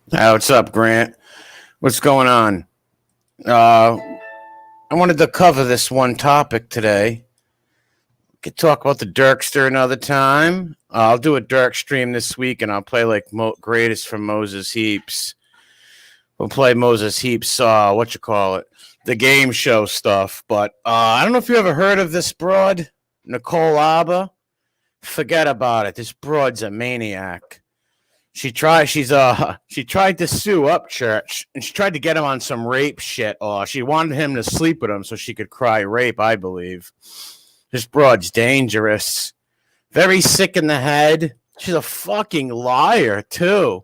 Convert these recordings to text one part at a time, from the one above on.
What's up, Grant? What's going on? Uh, I wanted to cover this one topic today. We could talk about the Dirkster another time. I'll do a Dirk stream this week, and I'll play like greatest from Moses Heaps. We'll play Moses Heaps. What you call it? The game show stuff. But I don't know if you ever heard of this broad, Nicole Abor. Forget about it. This broad's a maniac. She tried to sue Upchurch, and she tried to get him on some rape shit. She wanted him to sleep with him so she could cry rape, I believe. This broad's dangerous. Very sick in the head. She's a fucking liar, too.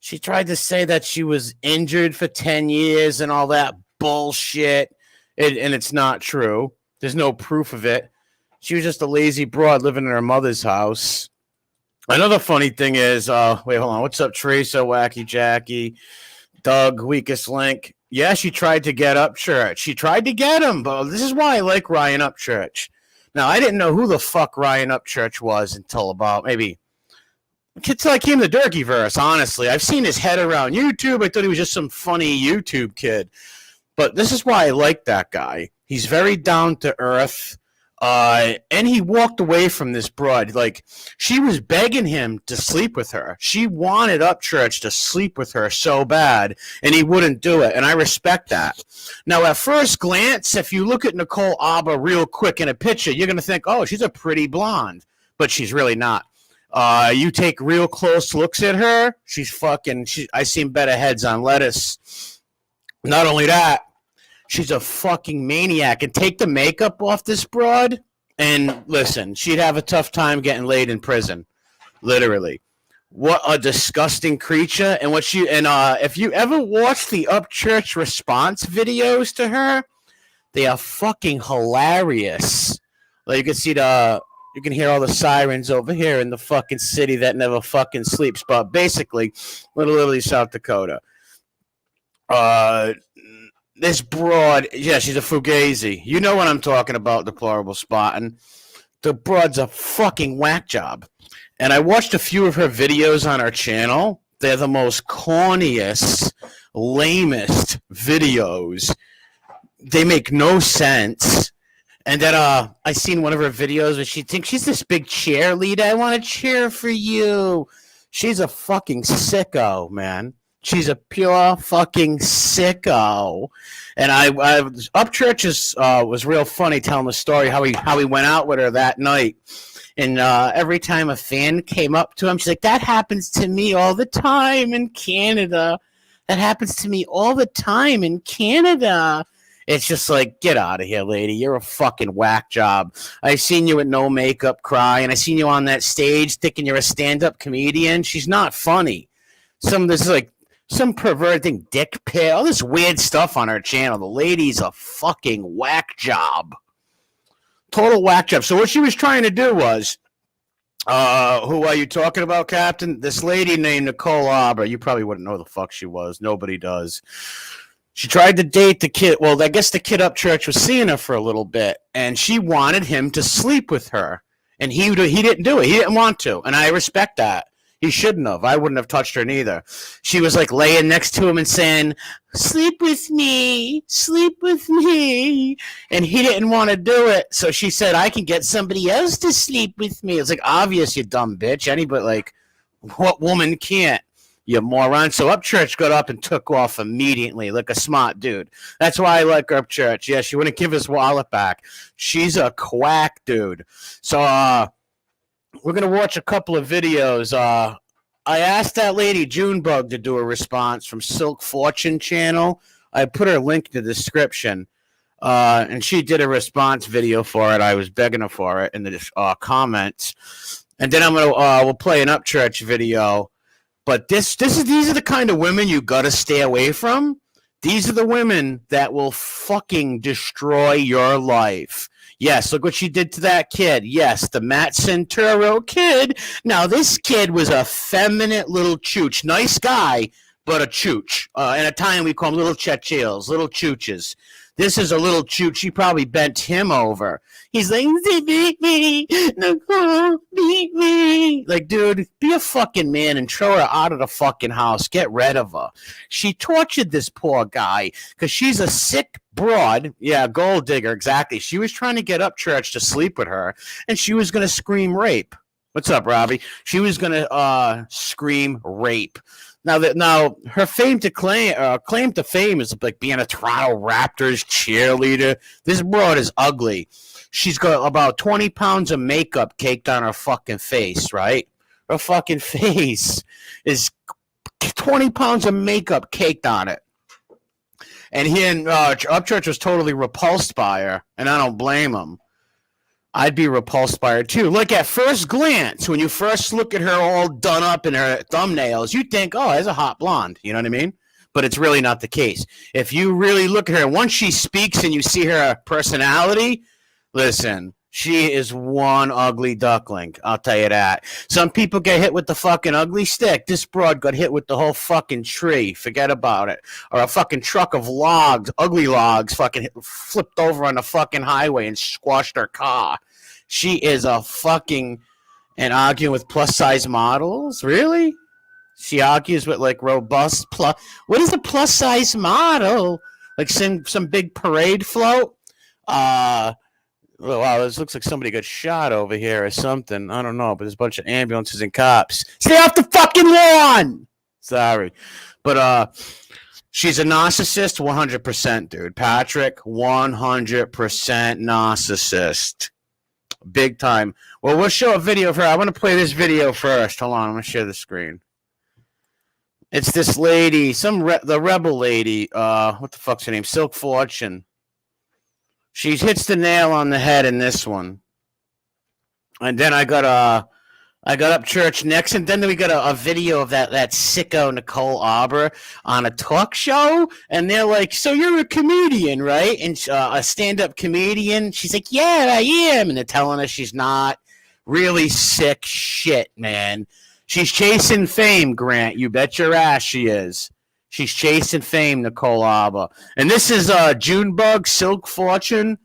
She tried to say that she was injured for 10 years and all that bullshit, and it's not true. There's no proof of it. She was just a lazy broad living in her mother's house. Another funny thing is, wait, hold on. What's up, Teresa, Wacky Jackie, Doug, Weakest Link? Yeah, she tried to get Upchurch. She tried to get him, but this is why I like Ryan Upchurch. Now, I didn't know who the fuck Ryan Upchurch was until about maybe until I came to Durkeyverse, honestly. I've seen his head around YouTube. I thought he was just some funny YouTube kid. But this is why I like that guy. He's very down to earth. And he walked away from this broad. Like, she was begging him to sleep with her. She wanted Upchurch to sleep with her so bad, and he wouldn't do it. And I respect that. Now, at first glance, if you look at Nicole Abor real quick in a picture, you're going to think, oh, she's a pretty blonde. But she's really not. You take real close looks at her, I seen better heads on lettuce. Not only that, she's a fucking maniac. And take the makeup off this broad, and listen, she'd have a tough time getting laid in prison. Literally. What a disgusting creature. And if you ever watch the Upchurch response videos to her, they are fucking hilarious. Like, you can hear all the sirens over here in the fucking city that never fucking sleeps. But basically, literally South Dakota. This broad, yeah, she's a fugazi. You know what I'm talking about, deplorable spotting. The broad's a fucking whack job. And I watched a few of her videos on her channel. They're the most corniest, lamest videos. They make no sense. And then I seen one of her videos where she thinks she's this big cheerleader. I want to cheer for you. She's a fucking sicko, man. She's a pure fucking sicko. And Upchurch was real funny telling the story how he went out with her that night. And every time a fan came up to him, she's like, that happens to me all the time in Canada. That happens to me all the time in Canada. It's just like, get out of here, lady. You're a fucking whack job. I seen you with no makeup cry, and I seen you on that stage thinking you're a stand-up comedian. She's not funny. Some perverting dick pic, all this weird stuff on her channel. The lady's a fucking whack job. Total whack job. So what she was trying to do was, who are you talking about, Captain? This lady named Nicole Abor. You probably wouldn't know who the fuck she was. Nobody does. She tried to date the kid. Well, I guess the kid Upchurch was seeing her for a little bit, and she wanted him to sleep with her. And he didn't do it. He didn't want to, and I respect that. He shouldn't have. I wouldn't have touched her neither. She was like laying next to him and saying, sleep with me, and he didn't want to do it. So she said, I can get somebody else to sleep with me. It's like, obvious, you dumb bitch. Anybody, like, what woman can't? You moron. So Upchurch got up and took off immediately like a smart dude. That's why I like Upchurch. Yeah, she wouldn't give his wallet back. She's a quack, dude. So we're going to watch a couple of videos. I asked that lady, Junebug, to do a response from Silk Fortune channel. I put her link in the description. And she did a response video for it. I was begging her for it in the comments. And then we'll play an Upchurch video. But these are the kind of women you gotta stay away from. These are the women that will fucking destroy your life. Yes, look what she did to that kid. Yes, the Matt Centuro kid. Now, this kid was a feminine little chooch. Nice guy, but a chooch. In Italian, we call them little chechils, little chooches. This is a little shoot. She probably bent him over. He's like, beat me, Nicole, beat me. Like, dude, be a fucking man and throw her out of the fucking house. Get rid of her. She tortured this poor guy because she's a sick broad. Yeah, gold digger, exactly. She was trying to get Upchurch to sleep with her, and she was going to scream rape. What's up, Robbie? She was going to scream rape. Now her claim to fame is like being a Toronto Raptors cheerleader. This broad is ugly. She's got about 20 pounds of makeup caked on her fucking face, right? Her fucking face is 20 pounds of makeup caked on it. And he and Upchurch was totally repulsed by her, and I don't blame him. I'd be repulsed by her too. Like at first glance, when you first look at her all done up in her thumbnails, you think, oh, there's a hot blonde. You know what I mean? But it's really not the case. If you really look at her, once she speaks and you see her personality, listen, she is one ugly duckling. I'll tell you that. Some people get hit with the fucking ugly stick. This broad got hit with the whole fucking tree. Forget about it. Or a fucking truck of logs, ugly logs, fucking flipped over on the fucking highway and squashed her car. She is a fucking, and arguing with plus size models? Really? She argues with like robust plus. What is a plus size model? Like some big parade float? Wow, this looks like somebody got shot over here or something. I don't know, but there's a bunch of ambulances and cops. Stay off the fucking lawn! Sorry. But she's a narcissist, 100%, dude. Patrick, 100% narcissist. Big time. Well, we'll show a video of her. I want to play this video first. Hold on, I'm going to share the screen. It's this lady, the rebel lady. What the fuck's her name? Silk Fortune. She hits the nail on the head in this one. And then I got Upchurch next, and then we got a video of that sicko Nicole Abor on a talk show, and they're like, so you're a comedian, right? And a stand-up comedian. She's like, yeah, I am. And they're telling her she's not. Really sick shit, man. She's chasing fame, Grant. You bet your ass she is. She's chasing fame, Nicole Abor. And this is Junebug, Silk Fortune.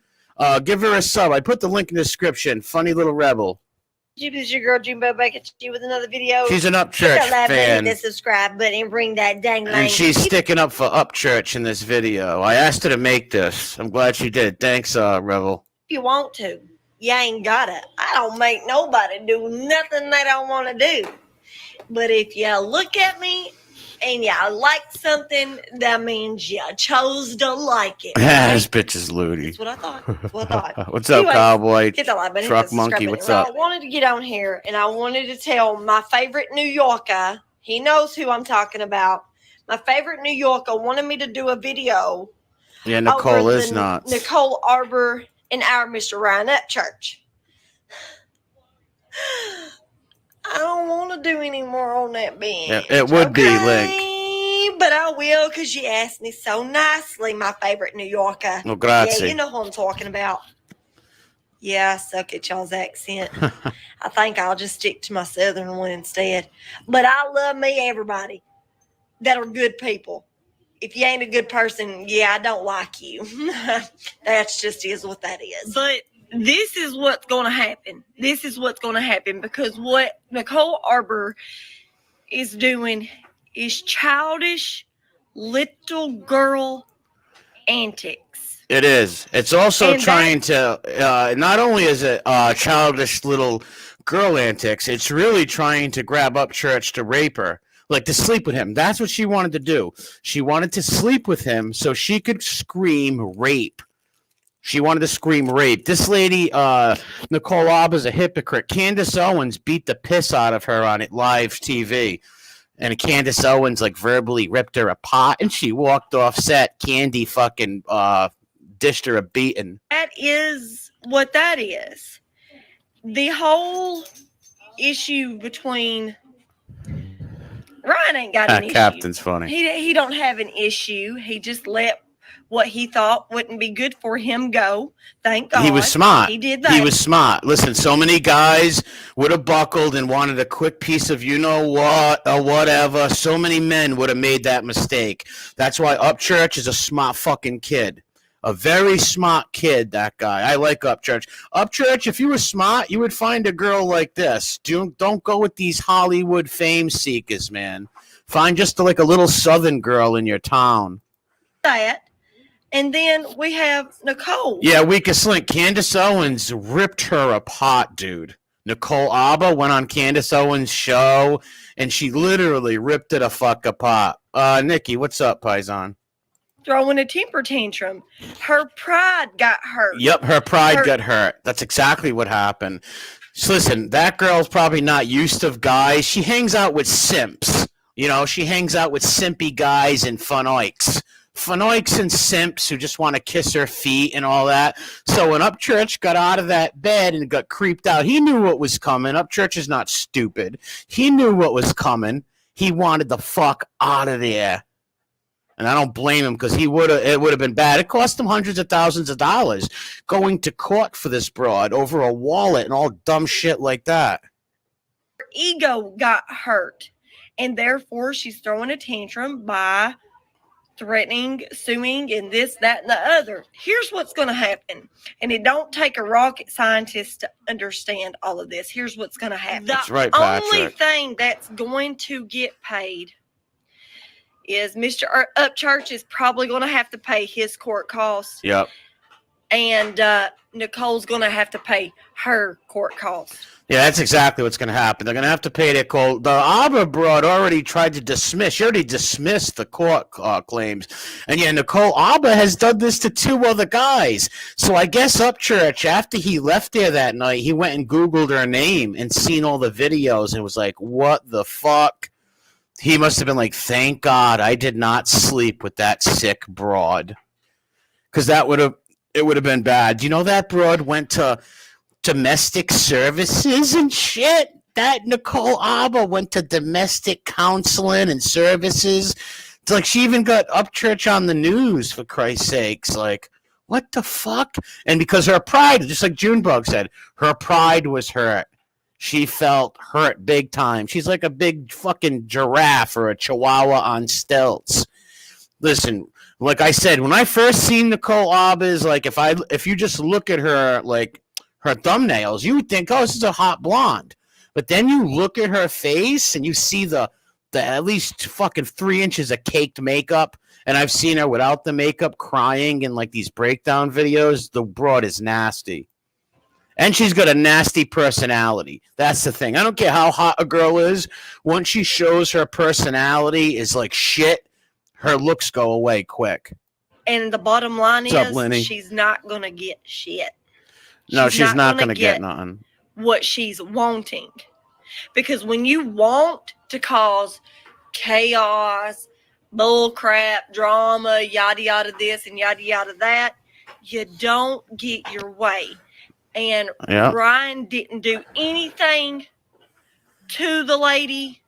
Give her a sub. I put the link in the description. Funny little rebel. This is your girl Junebug back at you with another video. She's an Upchurch fan. Hit the subscribe button and bring that dang And she's sticking up for Upchurch in this video. I asked her to make this. I'm glad she did. Thanks, Rebel. If you want to, you ain't gotta. I don't make nobody do nothing they don't want to do. But if you look at me and you like something, that means you chose to like it. Right? This bitch is Ludi. That's what I thought. What's up, Anyways, cowboy? Truck monkey, what's up? I wanted to get on here and I wanted to tell my favorite New Yorker. He knows who I'm talking about. My favorite New Yorker wanted me to do a video. Yeah, Nicole is not. Nicole Abor and our Mr. Ryan Upchurch. I don't want to do any more on that bench. Yeah, it would be, Link. But I will because you asked me so nicely, my favorite New Yorker. Well, grazie. Yeah, you know who I'm talking about. Yeah, I suck at y'all's accent. I think I'll just stick to my southern one instead. But I love me everybody that are good people. If you ain't a good person, yeah, I don't like you. That's just is what that is. But this is what's going to happen. This is what's going to happen because what Nicole Abor is doing is childish little girl antics. It is. It's also trying to, not only is it childish little girl antics, it's really trying to grab Upchurch to rape her. Like to sleep with him. That's what she wanted to do. She wanted to sleep with him so she could scream rape. She wanted to scream rape. This lady, Nicole Abor, is a hypocrite. Candace Owens beat the piss out of her on it live TV. And Candace Owens like verbally ripped her apart and she walked off set. Candy fucking dished her a beating. That is what that is. The whole issue between Ryan ain't got an issue. Captain's funny. He don't have an issue. He just let what he thought wouldn't be good for him go. Thank God. He was smart. He did that. He was smart. Listen, so many guys would have buckled and wanted a quick piece of you know what or whatever. So many men would have made that mistake. That's why Upchurch is a smart fucking kid. A very smart kid, that guy. I like Upchurch. Upchurch, if you were smart, you would find a girl like this. Don't go with these Hollywood fame seekers, man. Find just like a little Southern girl in your town. That. And then we have Nicole. Yeah, weakest link. Candace Owens ripped her apart, dude. Nicole Abor went on Candace Owens' show, and she literally ripped it a fuck apart. Nikki, what's up, Paisan? Throwing a temper tantrum. Her pride got hurt. Yep, her pride got hurt. That's exactly what happened. So listen, that girl's probably not used to guys. She hangs out with simps. You know, she hangs out with simpy guys and funoiks. Funoiks and simps who just want to kiss her feet and all that. So when Upchurch got out of that bed and got creeped out, he knew what was coming. Upchurch is not stupid. He knew what was coming. He wanted the fuck out of there. And I don't blame him because it would have been bad. It cost him hundreds of thousands of dollars going to court for this broad over a wallet and all dumb shit like that. Her ego got hurt. And therefore, she's throwing a tantrum by threatening, suing, and this, that, and the other. Here's what's going to happen. And it don't take a rocket scientist to understand all of this. Here's what's going to happen. That's right, Patrick. The only thing that's going to get paid is Mr. Upchurch is probably going to have to pay his court costs. Yep. And Nicole's going to have to pay her court costs. Yeah, that's exactly what's going to happen. They're going to have to pay their court. The Abor broad already tried to dismiss. She already dismissed the court claims. And yeah, Nicole Abor has done this to two other guys. So I guess Upchurch, after he left there that night, he went and Googled her name and seen all the videos and was like, what the fuck? He must have been like, thank God I did not sleep with that sick broad. Because it would have been bad. Do you know that broad went to domestic services and shit? That Nicole Abor went to domestic counseling and services. It's like she even got Upchurch on the news, for Christ's sakes. Like, what the fuck? And because her pride, just like Junebug said, her pride was hurt. She felt hurt big time. She's like a big fucking giraffe or a chihuahua on stilts. Listen, like I said, when I first seen Nicole Abor's, like if you just look at her, like her thumbnails, you would think, oh, this is a hot blonde. But then you look at her face and you see the at least fucking 3 inches of caked makeup. And I've seen her without the makeup crying in like these breakdown videos. The broad is nasty. And she's got a nasty personality. That's the thing. I don't care how hot a girl is. Once she shows her personality is like shit, her looks go away quick. And the bottom line What's is, up, Lenny? she's not going to get shit. No, she's not going to get nothing. What she's wanting. Because when you want to cause chaos, bull crap, drama, yada, yada this and yada, yada that, you don't get your way. And Ryan didn't do anything to the lady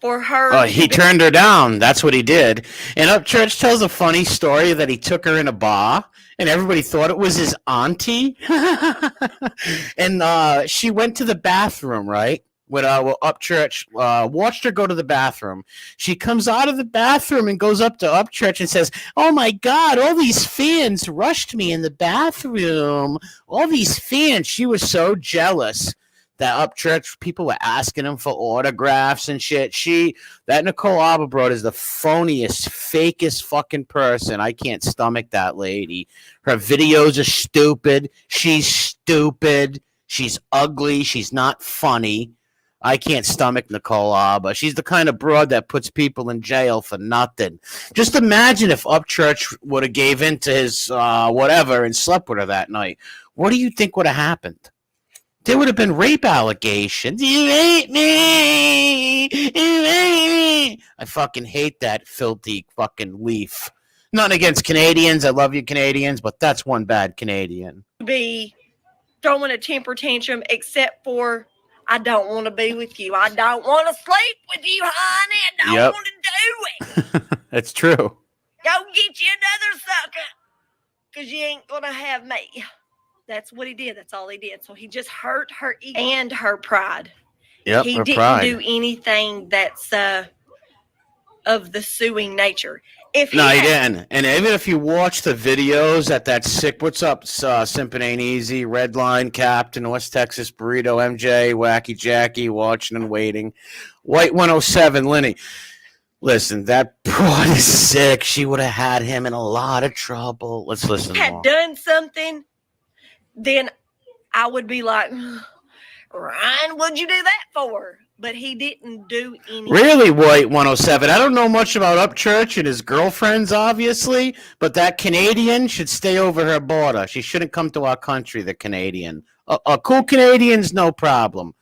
for her. He turned her down. That's what he did. And Upchurch tells a funny story that he took her in a bar, and everybody thought it was his auntie. And she went to the bathroom, right? When Upchurch watched her go to the bathroom. She comes out of the bathroom and goes up to Upchurch and says, oh my God, all these fans rushed me in the bathroom. All these fans. She was so jealous that Upchurch people were asking him for autographs and shit. That Nicole Abor broad is the phoniest, fakest fucking person. I can't stomach that lady. Her videos are stupid. She's stupid. She's ugly. She's not funny. I can't stomach Nicole Abor. She's the kind of broad that puts people in jail for nothing. Just imagine if Upchurch would have gave in to his whatever and slept with her that night. What do you think would have happened? There would have been rape allegations. You hate me. You hate me. I fucking hate that filthy fucking leaf. Nothing against Canadians. I love you, Canadians, but that's one bad Canadian. Be throwing a temper tantrum except for, I don't want to be with you. I don't want to sleep with you, honey. I don't want to do it. That's true. Go get you another sucker because you ain't going to have me. That's what he did. That's all he did. So he just hurt her ego and her pride. Yep, he her didn't pride. do anything that's of the suing nature. If No, he didn't. And even if you watch the videos at that sick, what's up, Simpin' Ain't Easy, Redline, Captain, West Texas Burrito, MJ, Wacky Jackie, Watching and Waiting, White 107, Lenny. Listen, that broad is sick. She would have had him in a lot of trouble. Let's listen. Had done something, then I would be like, Ryan, what'd you do that for? But he didn't do anything. Really, White 107? I don't know much about Upchurch and his girlfriends, obviously, but that Canadian should stay over her border. She shouldn't come to our country, the Canadian. A cool Canadian's no problem.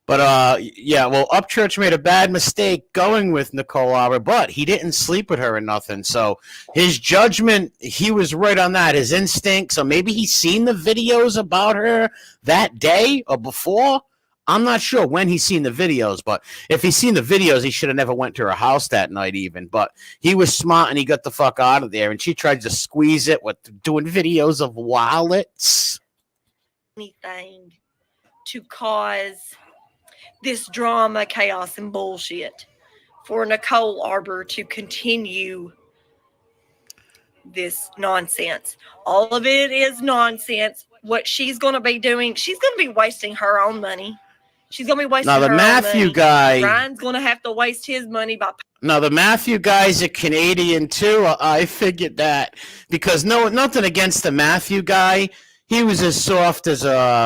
But, yeah, well, Upchurch made a bad mistake going with Nicole Abor, but he didn't sleep with her or nothing. So his judgment, he was right on that, his instinct. So maybe he's seen the videos about her that day or before. I'm not sure when he's seen the videos, but if he's seen the videos, he should have never went to her house that night even. But he was smart and he got the fuck out of there. And she tried to squeeze it with doing videos of wallets. Anything to cause this drama, chaos, and bullshit for Nicole Abor to continue this nonsense. All of it is nonsense. What she's going to be doing, she's going to be wasting her own money. She's going to be wasting her own money. Now, the Matthew guy... Ryan's going to have to waste his money by... Now, the Matthew guy's a Canadian, too. I figured that. Because nothing against the Matthew guy. He was as soft as,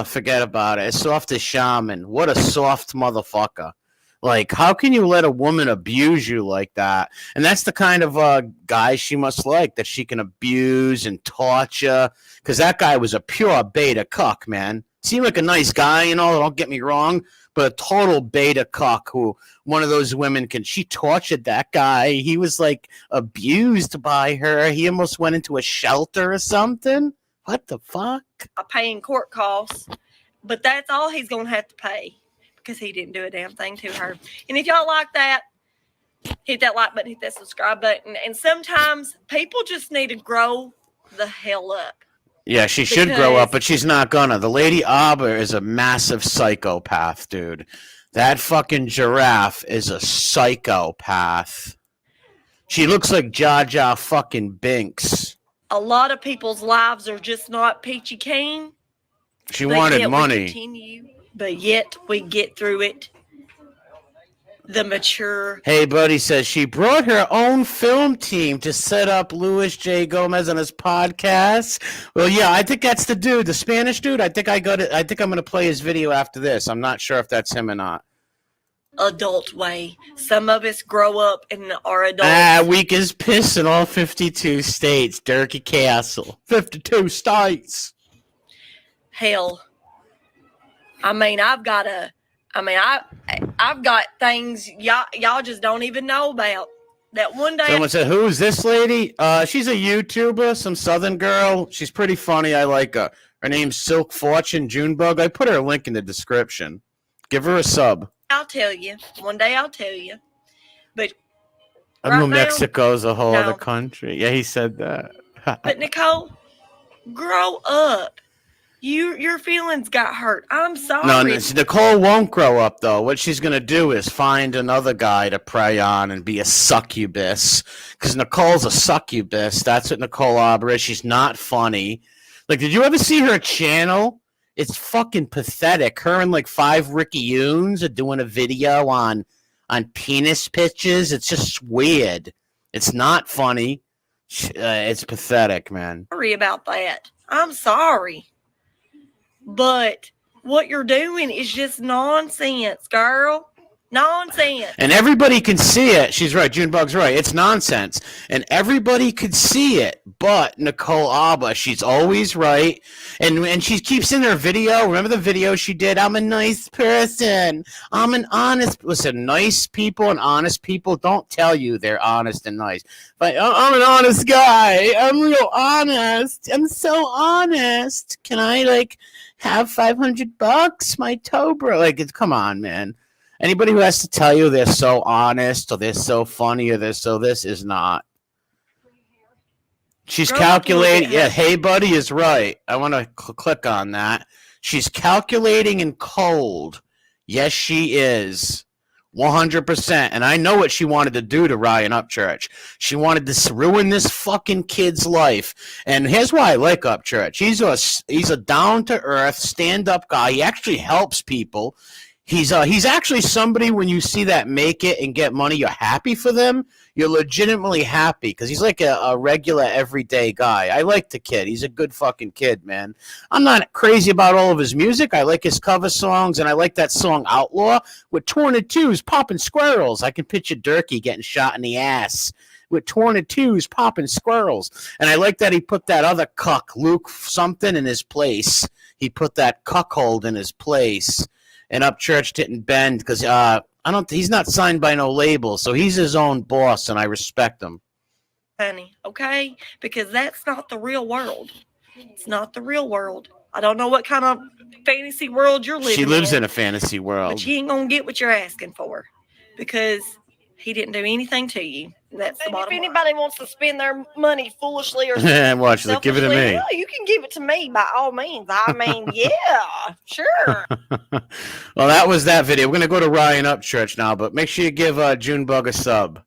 forget about it, as soft as Shaman. What a soft motherfucker. Like, how can you let a woman abuse you like that? And that's the kind of guy she must like, that she can abuse and torture. Because that guy was a pure beta cuck, man. Seemed like a nice guy, you know, don't get me wrong, but a total beta cuck who one of those women she tortured that guy. He was, like, abused by her. He almost went into a shelter or something. What the fuck? Paying court costs, but that's all he's going to have to pay because he didn't do a damn thing to her. And if y'all like that, hit that like button, hit that subscribe button. And sometimes people just need to grow the hell up. Yeah, she should grow up, but she's not gonna. The Lady Abor is a massive psychopath, dude. That fucking giraffe is a psychopath. She looks like Jar Jar fucking Binks. A lot of people's lives are just not peachy keen. She wanted money. But yet we get through it. The mature. Hey, buddy says she brought her own film team to set up Luis J. Gomez on his podcast. Well, yeah, I think that's the dude, the Spanish dude. I think I'm going to play his video after this. I'm not sure if that's him or not. Adult way. Some of us grow up and are adults. Weak as piss in all 52 states. Durkee Castle. 52 states. Hell. I mean, I've got things y'all just don't even know about. That one day. Someone said, "Who is this lady?" She's a YouTuber, some Southern girl. She's pretty funny. I like her. Her name's Silk Fortune Junebug. I put her link in the description. Give her a sub. I'll tell you. One day I'll tell you. But New Mexico's a whole other country. Yeah, he said that. But Nicole, grow up. Your feelings got hurt. I'm sorry. No, Nicole won't grow up, though. What she's going to do is find another guy to prey on and be a succubus. Because Nicole's a succubus. That's what Nicole Abor is. She's not funny. Like, did you ever see her channel? It's fucking pathetic. Her and, like, 5 Ricky Yoons are doing a video on penis pictures. It's just weird. It's not funny. It's pathetic, man. Sorry about that. I'm sorry. But what you're doing is just nonsense, girl. Nonsense. And everybody can see it. She's right. Junebug's right. It's nonsense. And everybody could see it. But Nicole Abor, she's always right. And she keeps in her video. Remember the video she did? I'm a nice person. I'm an honest. Listen, nice people and honest people don't tell you they're honest and nice. But I'm an honest guy. I'm real honest. I'm so honest. Can I, like, have $500? My toe broke. Like, come on, man. Anybody who has to tell you they're so honest or they're so funny or they're so this is not. She's calculating. Yeah, hey, buddy is right. I want to click on that. She's calculating and cold. Yes, she is. 100%. And I know what she wanted to do to Ryan Upchurch. She wanted to ruin this fucking kid's life. And here's why I like Upchurch. He's a down-to-earth, stand-up guy. He actually helps people. He's actually somebody, when you see that make it and get money, you're happy for them. You're legitimately happy because he's like a regular, everyday guy. I like the kid. He's a good fucking kid, man. I'm not crazy about all of his music. I like his cover songs, and I like that song Outlaw with Tornadoes popping squirrels. I can picture Durkee getting shot in the ass with Tornadoes popping squirrels. And I like that he put that other cuck, Luke something, in his place. He put that cuckold in his place. And Upchurch didn't bend because he's not signed by no label, so he's his own boss, and I respect him. Honey, okay? Because that's not the real world. It's not the real world. I don't know what kind of fantasy world you're living in. She lives in a fantasy world. But you ain't gonna get what you're asking for because he didn't do anything to you. That's the bottom line. If anybody wants to spend their money foolishly or watch, like, give it to me. Well, you can give it to me by all means. I mean, yeah, sure. Well, that was that video. We're gonna go to Ryan Upchurch now, but make sure you give Junebug a sub.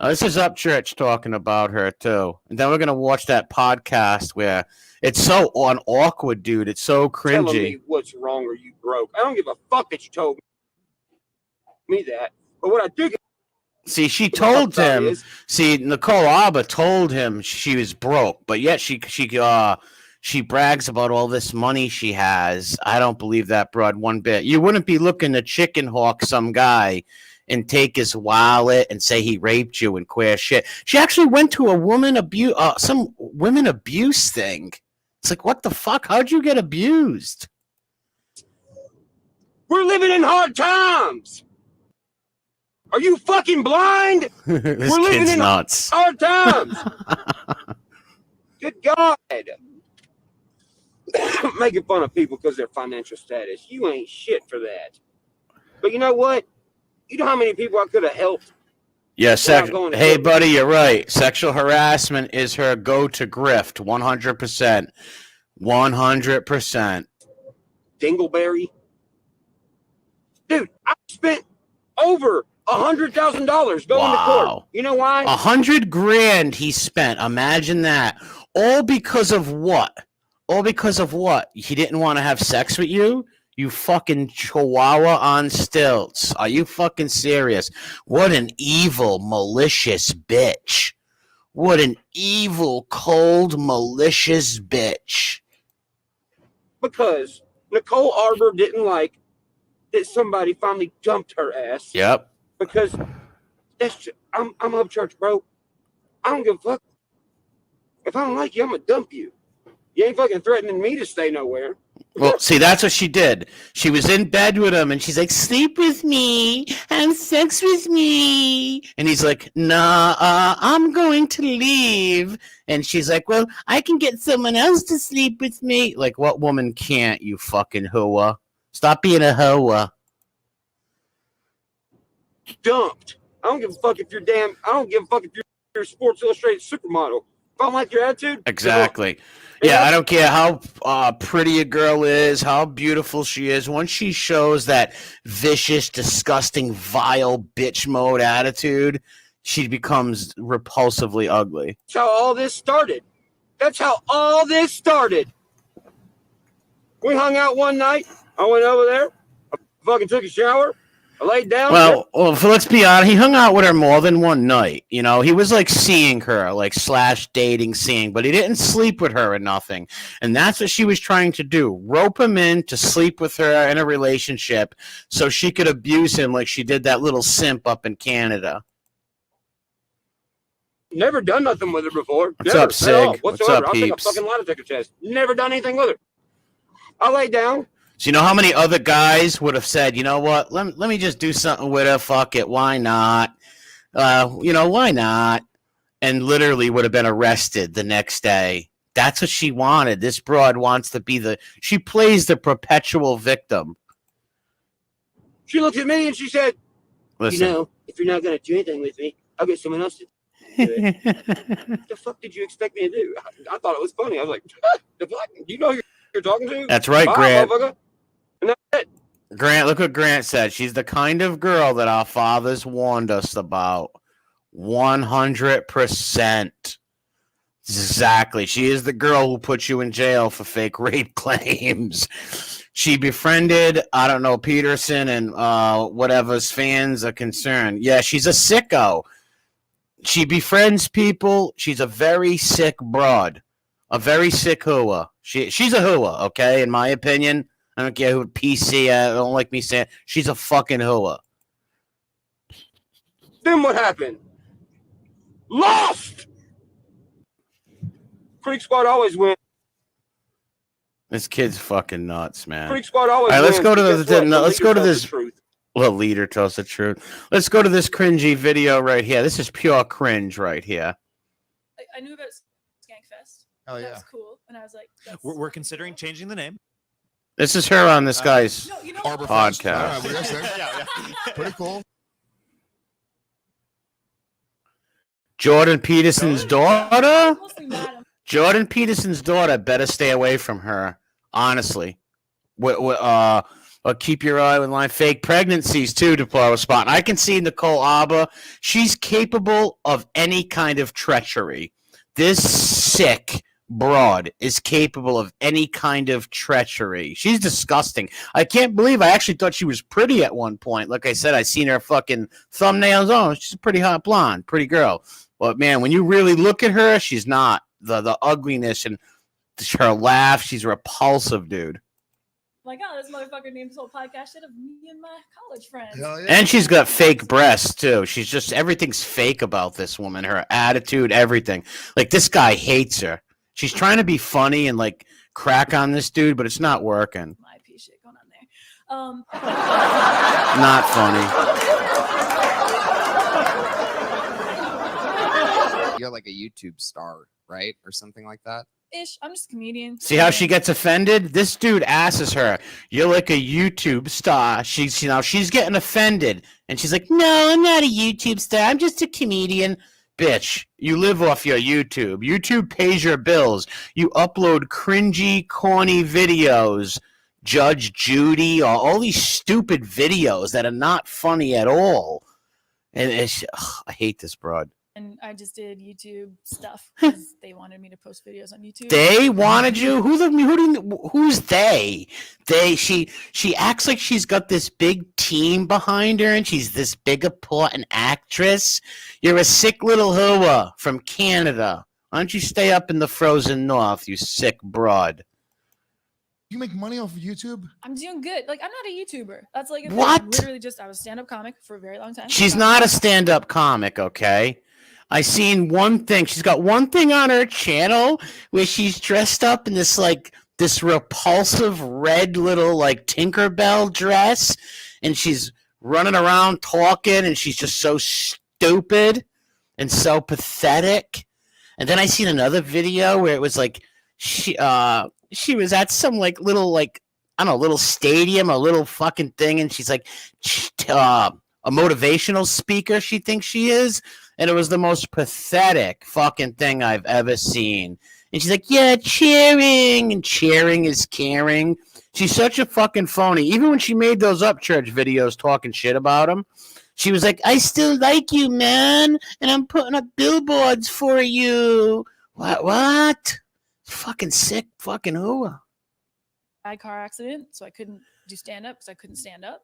This is Upchurch talking about her too, and then we're gonna watch that podcast where it's so awkward, dude. It's so cringy. Telling me what's wrong or you broke. I don't give a fuck that you told me that. But what I do get. See, she told him. See, Nicole Abor told him she was broke, but yet she brags about all this money she has. I don't believe that broad one bit. You wouldn't be looking to chicken hawk some guy and take his wallet and say he raped you and queer shit. She actually went to a some women abuse thing. It's like, what the fuck? How'd you get abused? We're living in hard times. Are you fucking blind? This We're living kid's in nuts. hard times. Good God. Making fun of people because of their financial status. You ain't shit for that. But you know what? You know how many people I could have helped? Yeah, hey, buddy, you're right. Sexual harassment is her go-to grift, 100%. 100%. Dingleberry. Dude, I spent over $100,000 going to court. You know why? $100,000 he spent. Imagine that. All because of what? All because of what? He didn't want to have sex with you? You fucking chihuahua on stilts. Are you fucking serious? What an evil, malicious bitch. What an evil, cold, malicious bitch. Because Nicole Abor didn't like that somebody finally dumped her ass. Yep. Because I'm Upchurch, bro. I don't give a fuck. If I don't like you, I'm gonna dump you. You ain't fucking threatening me to stay nowhere. Well, see, that's what she did. She was in bed with him, and she's like, sleep with me, have sex with me. And he's like, nah, I'm going to leave. And she's like, well, I can get someone else to sleep with me. Like, what woman can't, you fucking hoa? Stop being a hoa. Dumped. I don't give a fuck if you're I don't give a fuck if you're a Sports Illustrated supermodel. If I don't like your attitude. Exactly. Yeah, I don't care how pretty a girl is, how beautiful she is. Once she shows that vicious, disgusting, vile bitch mode attitude, she becomes repulsively ugly. That's how all this started. That's how all this started. We hung out one night. I went over there. I fucking took a shower. I laid down. Well, let's be honest. He hung out with her more than one night. You know, he was like seeing her, like / dating, seeing, but he didn't sleep with her or nothing. And that's what she was trying to do. Rope him in to sleep with her in a relationship so she could abuse him like she did that little simp up in Canada. Never done nothing with her before. What's up, Sig? What's up, I'll take a fucking lie detector test. Never done anything with her. I laid down. So you know how many other guys would have said, you know what, let me just do something with her, fuck it, why not? Why not? And literally would have been arrested the next day. That's what she wanted. This broad wants to be she plays the perpetual victim. She looked at me and she said, listen, you know, if you're not going to do anything with me, I'll get someone else to do it. What the fuck did you expect me to do? I thought it was funny. I was like, the fuck? You know who you're talking to? That's right, Grant. And that's it. Grant, look what Grant said. She's the kind of girl that our fathers warned us about. 100%. Exactly. She is the girl who put you in jail for fake rape claims. She befriended, I don't know, Peterson and whatever's fans are concerned. Yeah, she's a sicko. She befriends people. She's a very sick broad. A very sick hua. She's a hua, okay, in my opinion. I don't care who PC. I don't like me saying she's a fucking hua. Then what happened? Lost! Freak Squad always wins. This kid's fucking nuts, man. Freak Squad always All right, wins. let's go to let's go to this. Truth. Well, leader tells the truth. Let's go to this cringy video right here. This is pure cringe right here. I knew about Skankfest. Oh yeah, That's cool. And I was like, We're considering changing the name. This is her on this guy's no, you know, Arborfest. podcast. All right, what do you say? Yeah. Pretty cool. Jordan Peterson's daughter? I'm mostly mad. Jordan Peterson's daughter better stay away from her, honestly. Keep your eye on line. Fake pregnancies, too, to borrow a spot. I can see Nicole Abor. She's capable of any kind of treachery. This sick broad is capable of any kind of treachery. She's disgusting. I can't believe I actually thought she was pretty at one point. Like I said, I seen her fucking thumbnails. Oh, she's a pretty hot blonde, pretty girl. But, man, when you really look at her, she's not. The ugliness and her laugh, she's repulsive, dude. Like, oh, this motherfucker named this whole podcast shit of me and my college friends. Hell yeah. And she's got fake breasts, too. She's just, everything's fake about this woman. Her attitude, everything. Like, this guy hates her. She's trying to be funny and, like, crack on this dude, but it's not working. My IP shit going on there. Not funny. You're like a YouTube star, right? Or something like that. Ish. I'm just a comedian. See how she gets offended? This dude asks her, "You're like a YouTube star." She's getting offended, and she's like, "No, I'm not a YouTube star. I'm just a comedian." Bitch, you live off your YouTube. YouTube pays your bills. You upload cringy, corny videos, Judge Judy, or all these stupid videos that are not funny at all. And I hate this broad. And I just did YouTube stuff because they wanted me to post videos on YouTube. They wanted you? Who's they? She acts like she's got this big team behind her and she's this big important actress. You're a sick little hua from Canada. Why don't you stay up in the frozen north, you sick broad? You make money off of YouTube? I'm doing good. Like, I'm not a YouTuber. That's like What? Literally just I was a stand-up comic for a very long time. She's not a stand-up comic, okay? I seen one thing. She's got one thing on her channel where she's dressed up in this repulsive red little like Tinkerbell dress, and she's running around talking, and she's just so stupid and so pathetic. And then I seen another video where it was like she was at some like little like I don't know little stadium or little fucking thing, and she's like a motivational speaker. She thinks she is. And it was the most pathetic fucking thing I've ever seen. And she's like, yeah, cheering. And cheering is caring. She's such a fucking phony. Even when she made those Upchurch videos talking shit about him, she was like, I still like you, man. And I'm putting up billboards for you. What? Fucking sick fucking hua. Bad car accident, so I couldn't do stand-up because I couldn't stand up.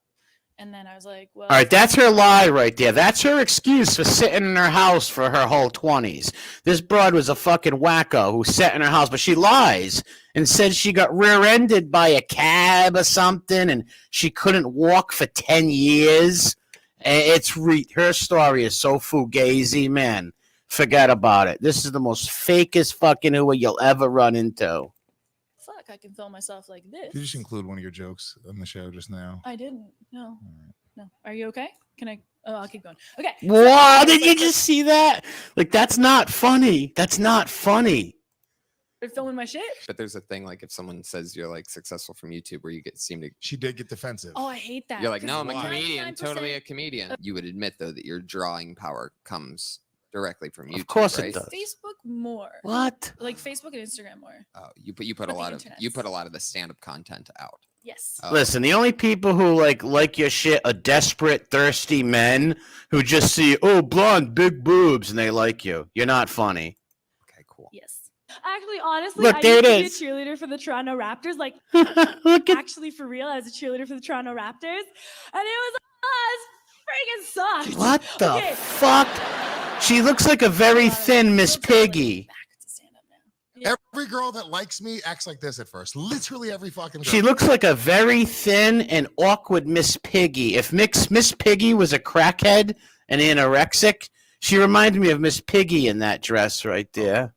And then I was like, well. All right, that's her lie right there. That's her excuse for sitting in her house for her whole 20s. This broad was a fucking wacko who sat in her house, but she lies and said she got rear-ended by a cab or something and she couldn't walk for 10 years. Her story is so fugazi, man. Forget about it. This is the most fakest fucking hua you'll ever run into. Fuck, I can film myself like this. Did you just include one of your jokes on the show just now? I didn't. No. No. Are you okay? Can I? Oh, I'll keep going. Okay. Wow, did you just see that? Like, that's not funny. That's not funny. They're filming my shit? But there's a thing like if someone says you're like successful from YouTube where you seem to She did get defensive. Oh, I hate that. you're like, 'cause no, I'm a 99% comedian, totally a comedian. You would admit though that your drawing power comes directly from YouTube. Of course right? it does. Facebook more. What? Like Facebook and Instagram more. Oh, you put But a the lot of internets. you put a lot of the stand-up content out. Yes. Oh. Listen, the only people who like your shit are desperate, thirsty men who just see, oh, blonde, big boobs, and they like you. You're not funny. Okay, cool. Yes. Actually, honestly, Look, I there used it to be a is. cheerleader for the Toronto Raptors. Like, Look at actually, for real, I was a cheerleader for the Toronto Raptors, and it was freaking sucked. what the Okay. fuck? She looks like a very thin Miss Piggy. Back to stand up now. Every girl that likes me acts like this at first. Literally every fucking girl. She looks like a very thin and awkward Miss Piggy. If Miss Piggy was a crackhead and anorexic, she reminded me of Miss Piggy in that dress right there.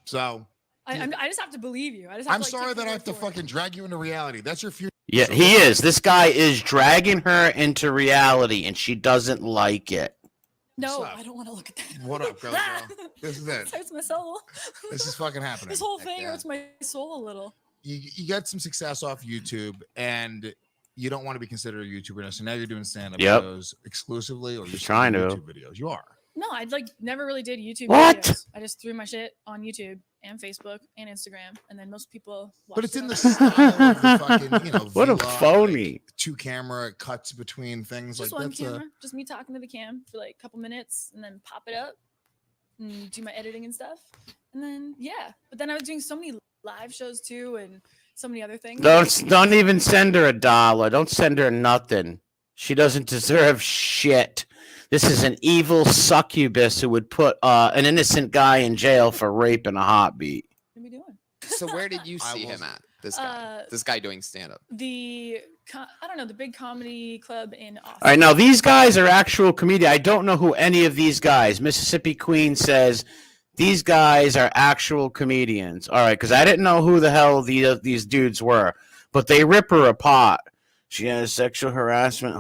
So I just have to believe you. I just have I'm to, sorry take that your I word have to for it. fucking drag you into reality. That's your future. Yeah, he is. This guy is dragging her into reality, and she doesn't like it. No, What's up? I don't want to look at that. What up, girl? This is it. Hurts my soul. This is fucking happening. This whole Heck thing yeah. hurts my soul a little. You got some success off YouTube, and you don't want to be considered a YouTuber now. So now you're doing stand-up Yep. videos exclusively, or you're She's still trying doing to. YouTube videos. You are. No, I never really did YouTube What? videos. I just threw my shit on YouTube and Facebook and Instagram, and then most people. But it's watched in it the on- style of the fucking, What a vlog, phony. like, two camera cuts between things. just like one that's camera, just me talking to the cam for like a couple minutes, and then pop it up and do my editing and stuff, and then yeah. But then I was doing so many live shows too, and so many other things. Don't even send her $1. Don't send her nothing. She doesn't deserve shit. This is an evil succubus who would put an innocent guy in jail for rape in a heartbeat. What are we doing? So where did you I see him wasn't- at? This guy doing stand up. I don't know, the big comedy club in Austin. All right, now these guys are actual comedians. I don't know who any of these guys. Mississippi Queen says these guys are actual comedians. All right, because I didn't know who the hell these dudes were, but they rip her apart. She has sexual harassment,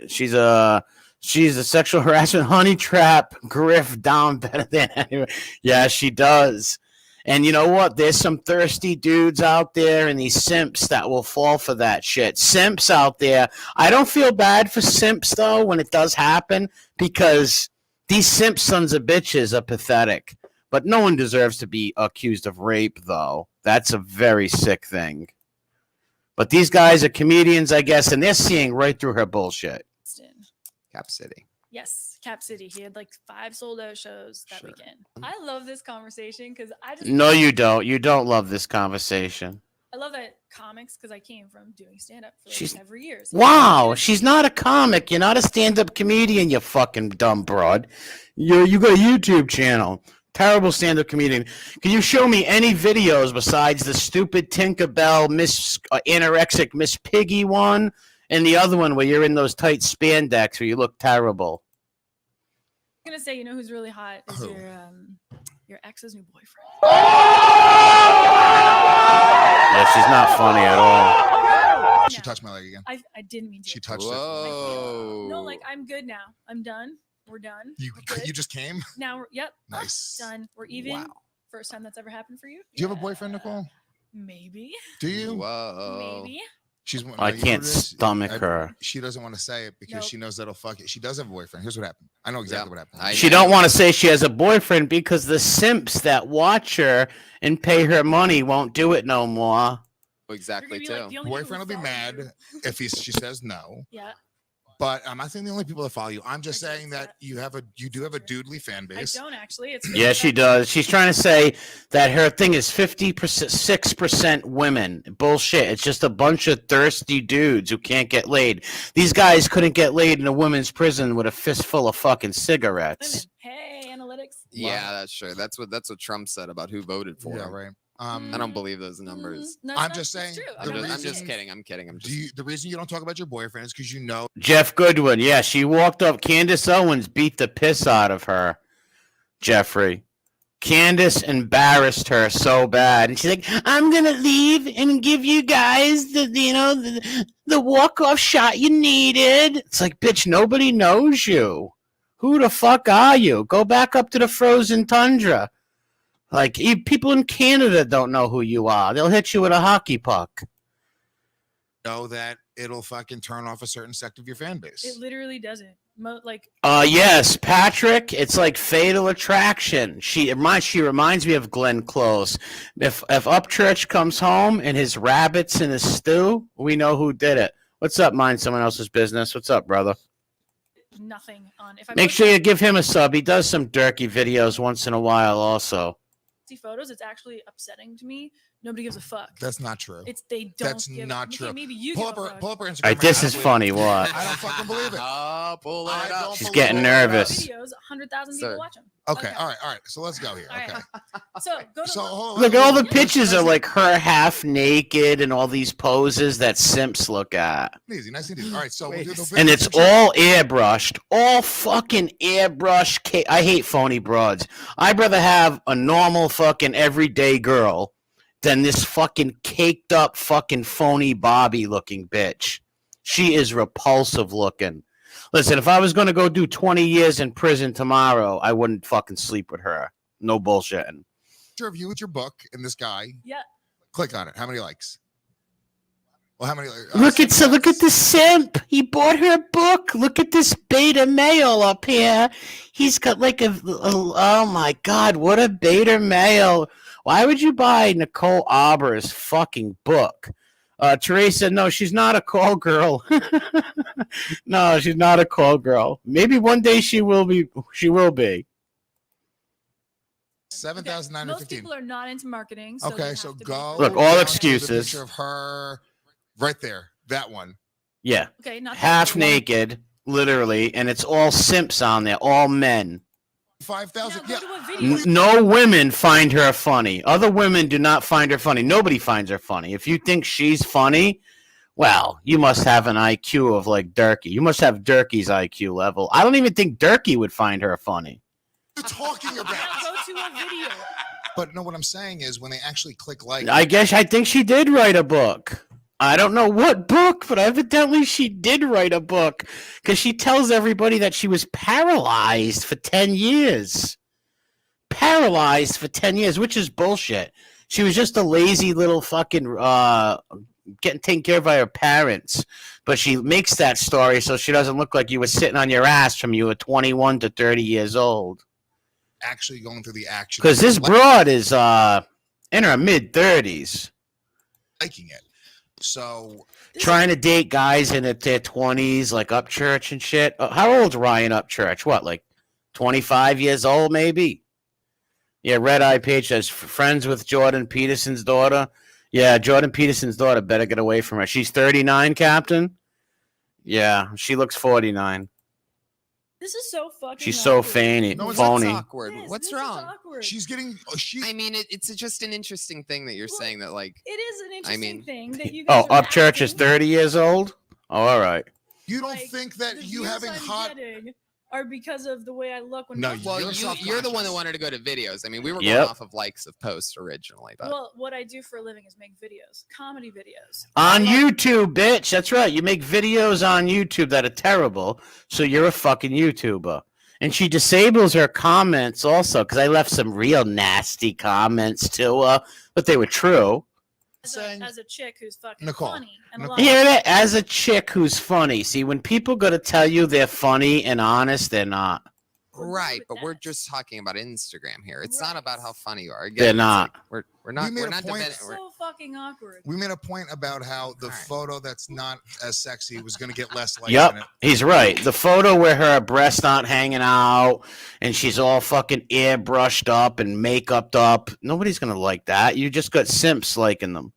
she's a sexual harassment honey trap griff down better than anyone. Yeah, she does. And you know what? There's some thirsty dudes out there and these simps that will fall for that shit. Simps out there. I don't feel bad for simps, though, when it does happen, because these simp sons of bitches are pathetic. But no one deserves to be accused of rape, though. That's a very sick thing. But these guys are comedians, I guess, and they're seeing right through her bullshit. Austin. Cap City. Yes, Cap City. He had like 5 sold out shows that Sure. weekend. I love this conversation because I just No, you don't. You don't love this conversation. I love that comics because I came from doing stand up for like She's- several years. Wow, she's not a comic. You're not a stand-up comedian, you fucking dumb broad. You got a YouTube channel. Terrible stand-up comedian. Can you show me any videos besides the stupid Tinkerbell anorexic Miss Piggy one and the other one where you're in those tight spandex where you look terrible? I'm gonna say, you know who's really hot is Who? your ex's new boyfriend. Yeah, she's not funny at all. She touched my leg again. I didn't mean to. She touched it. Whoa. No, like I'm good now. I'm done. We're done. You We're good. you just came. Now we're Nice. done. We're even. Wow. First time that's ever happened for you. Do you have a boyfriend, Nicole? Maybe. Do you? Whoa. Maybe. She's. I you know can't what it is? stomach her. She doesn't want to say it because Nope. she knows that'll fuck it. She does have a boyfriend. Here's what happened. I know exactly what happened. She don't want to say she has a boyfriend because the simps that watch her and pay her money won't do it no more. Exactly You're gonna be, like, too. the only people Boyfriend will who be follow mad you. if she says no. Yeah. But I'm not saying the only people that follow you. I'm just I get saying that that. you do have a dudely fan I base. don't actually. It's Yeah, she 50%. does. She's trying to say that her thing is 6% women. Bullshit. It's just a bunch of thirsty dudes who can't get laid. These guys couldn't get laid in a women's prison with a fistful of fucking cigarettes. Women. Hey, analytics. Yeah, that's true. That's what Trump said about who voted for Yeah, him. right. I don't believe those numbers. No, I'm it's just not- it's saying true. the I've never I'm seen just it. kidding. I'm kidding. I'm just. the reason you don't talk about your boyfriend is because you know Jeff Goodwin. Yeah, she walked up. Candace Owens beat the piss out of her. Jeffrey. Candace embarrassed her so bad, and she's like, "I'm gonna leave and give you guys the walk-off shot you needed." It's like, bitch, nobody knows you. Who the fuck are you? Go back up to the frozen tundra. Like, people in Canada don't know who you are. They'll hit you with a hockey puck. that it'll fucking turn off a certain sect of your fan base. It literally doesn't. Yes, Patrick. It's like Fatal Attraction. She reminds me of Glenn Close. If Upchurch comes home and his rabbits in a stew, we know who did it. What's up? Mind someone else's business. What's up, brother? Nothing on. If I Make sure you give him a sub. He does some Durkee videos once in a while, also. see photos, it's actually upsetting to me. Nobody gives a fuck. That's not true. They don't. That's give not okay, true. maybe you Pull give up a her fuck. Instagram. All right, this I is don't funny. believe it. What? I don't fucking believe it. Oh, pull it I up. don't She's believe getting it. nervous. Videos, 100,000 Sir. people watch them. Okay, all right. So let's go here. All right. Okay. So go to hold on, Look, hold all on. the Let's- pictures nice are like her half naked and all these poses that simps look at. and easy, nice and easy. All right, so we'll Wait do a the second. And video it's picture. all airbrushed. All fucking airbrushed. I hate phony broads. I'd rather have a normal fucking everyday girl than this fucking caked up fucking phony Bobby looking bitch. She is repulsive looking. Listen, if I was going to go do 20 years in prison tomorrow, I wouldn't fucking sleep with her. No bullshitting. Picture of you with your book and this guy. Yeah. Click on it. How many likes? Well, how many? Look at the simp. He bought her a book. Look at this beta male up here. He's got like oh my god, what a beta male. Why would you buy Nicole Abor's fucking book? Teresa, no, she's not a call girl. No, she's not a call girl. Maybe one day she will be. She will be. 7,915. Most people are not into marketing. So Okay, they so have to go. Look, all down to the excuses. Picture of her, right there. That one. Yeah, Okay, not that half one. naked, literally, and it's all simps on there, all men. 5,000. Now Yeah. go to a video. No women find her funny. Other women do not find her funny. Nobody finds her funny. If you think she's funny, well, you must have an IQ of like Durkee. You must have Durkee's IQ level. I don't even think Durkee would find her funny. What are you talking about? Now go to a video. But no, what I'm saying is when they actually click like. I think she did write a book. I don't know what book, but evidently she did write a book because she tells everybody that she was paralyzed for 10 years. Paralyzed for 10 years, which is bullshit. She was just a lazy little fucking getting taken care of by her parents. But she makes that story so she doesn't look like you were sitting on your ass from you were 21 to 30 years old. Actually going through the action. Because this broad is in her mid-30s. Liking it. So. Trying to date guys in their 20s, like Upchurch and shit. How old's Ryan Upchurch? What, like 25 years old, maybe? Yeah, Red Eye Page says friends with Jordan Peterson's daughter. Yeah, Jordan Peterson's daughter better get away from her. She's 39, Captain. Yeah, she looks 49. This is so fucking. She's so awkward. phony. No, it's phony. Awkward. Yes, What's this is wrong? awkward. She's getting. I mean, it's just an interesting thing that you're Well, saying that like It is an interesting mean- thing that you Oh, guys are Upchurch is acting 30 years old? Oh, all right. You don't like, think that the you views having I'm hot. getting are because of the way I look when No, most well, You're you're the one that self-conscious. wanted to go to videos. I mean, we were Yep. going off of likes of posts originally, but Well, what I do for a living is make videos, comedy videos. On I like- YouTube, bitch. That's right. You make videos on YouTube that are terrible, so you're a fucking YouTuber. And she disables her comments also, because I left some real nasty comments to her, but they were true. saying- as a chick who's fucking Nicole, funny and Nicole. a lot. Hear that? As a chick who's funny. See, when people go to tell you they're funny and honest, they're not. We're good right. with But we're that. just talking about Instagram here. It's not Right. about how funny you are. Again, They're it's not. like, we're not. made We're a not point- debating. So fucking awkward. We made a point about how the Alright. photo that's not as sexy was going to get less likes Yep. in it. He's right. The photo where her breasts aren't hanging out and she's all fucking airbrushed up and makeuped up. Nobody's going to like that. You just got simps liking them.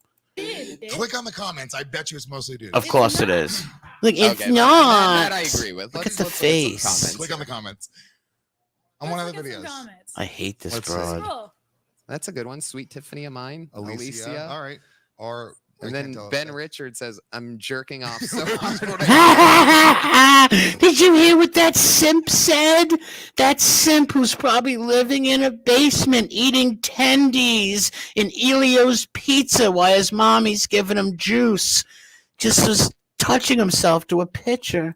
Click on the comments. I bet you it's mostly dudes. Of course it is. Look, it's Okay, not. that I agree with. Look Let's at the look at some face. comments Click on the here. comments. On one of the videos. I hate this Let's see. broad. Scroll. That's a good one. Sweet Tiffany of mine. Alicia. All right. Or And then Ben Richard says, "I'm jerking off so hard." Did you hear what that simp said? That simp who's probably living in a basement eating tendies in Elio's Pizza while his mommy's giving him juice. Just was touching himself to a pitcher.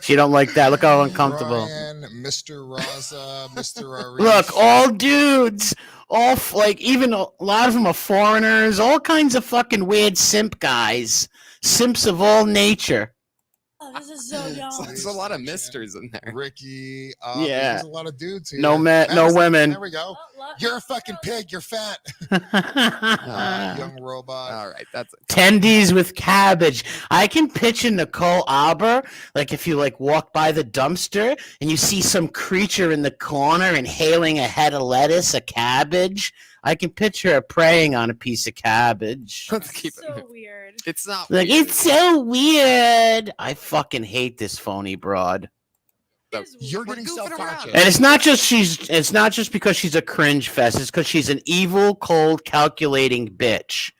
She don't like that. Look how uncomfortable. Brian, Mr. Raza, Mr. Arish. Look, all dudes, like even a lot of them are foreigners, all kinds of fucking weird simp guys, simps of all nature. Oh, This is so dumb. There's a lot of misters in there. Ricky. Yeah. There's a lot of dudes here. No men, no Madison, women. There we go. You're a fucking pig. You're fat. Young robot. All right, that's Tendies with cabbage. I can picture Nicole Abor, like if you like walk by the dumpster and you see some creature in the corner inhaling a head of lettuce, a cabbage. I can picture her preying on a piece of cabbage. Let's keep it So moving. weird. It's not Like, weird. it's so weird. I fucking hate this phony broad. So- It is You're weird. getting goofing around. self-conscious. And it's not just because she's a cringe fest, it's because she's an evil, cold, calculating bitch.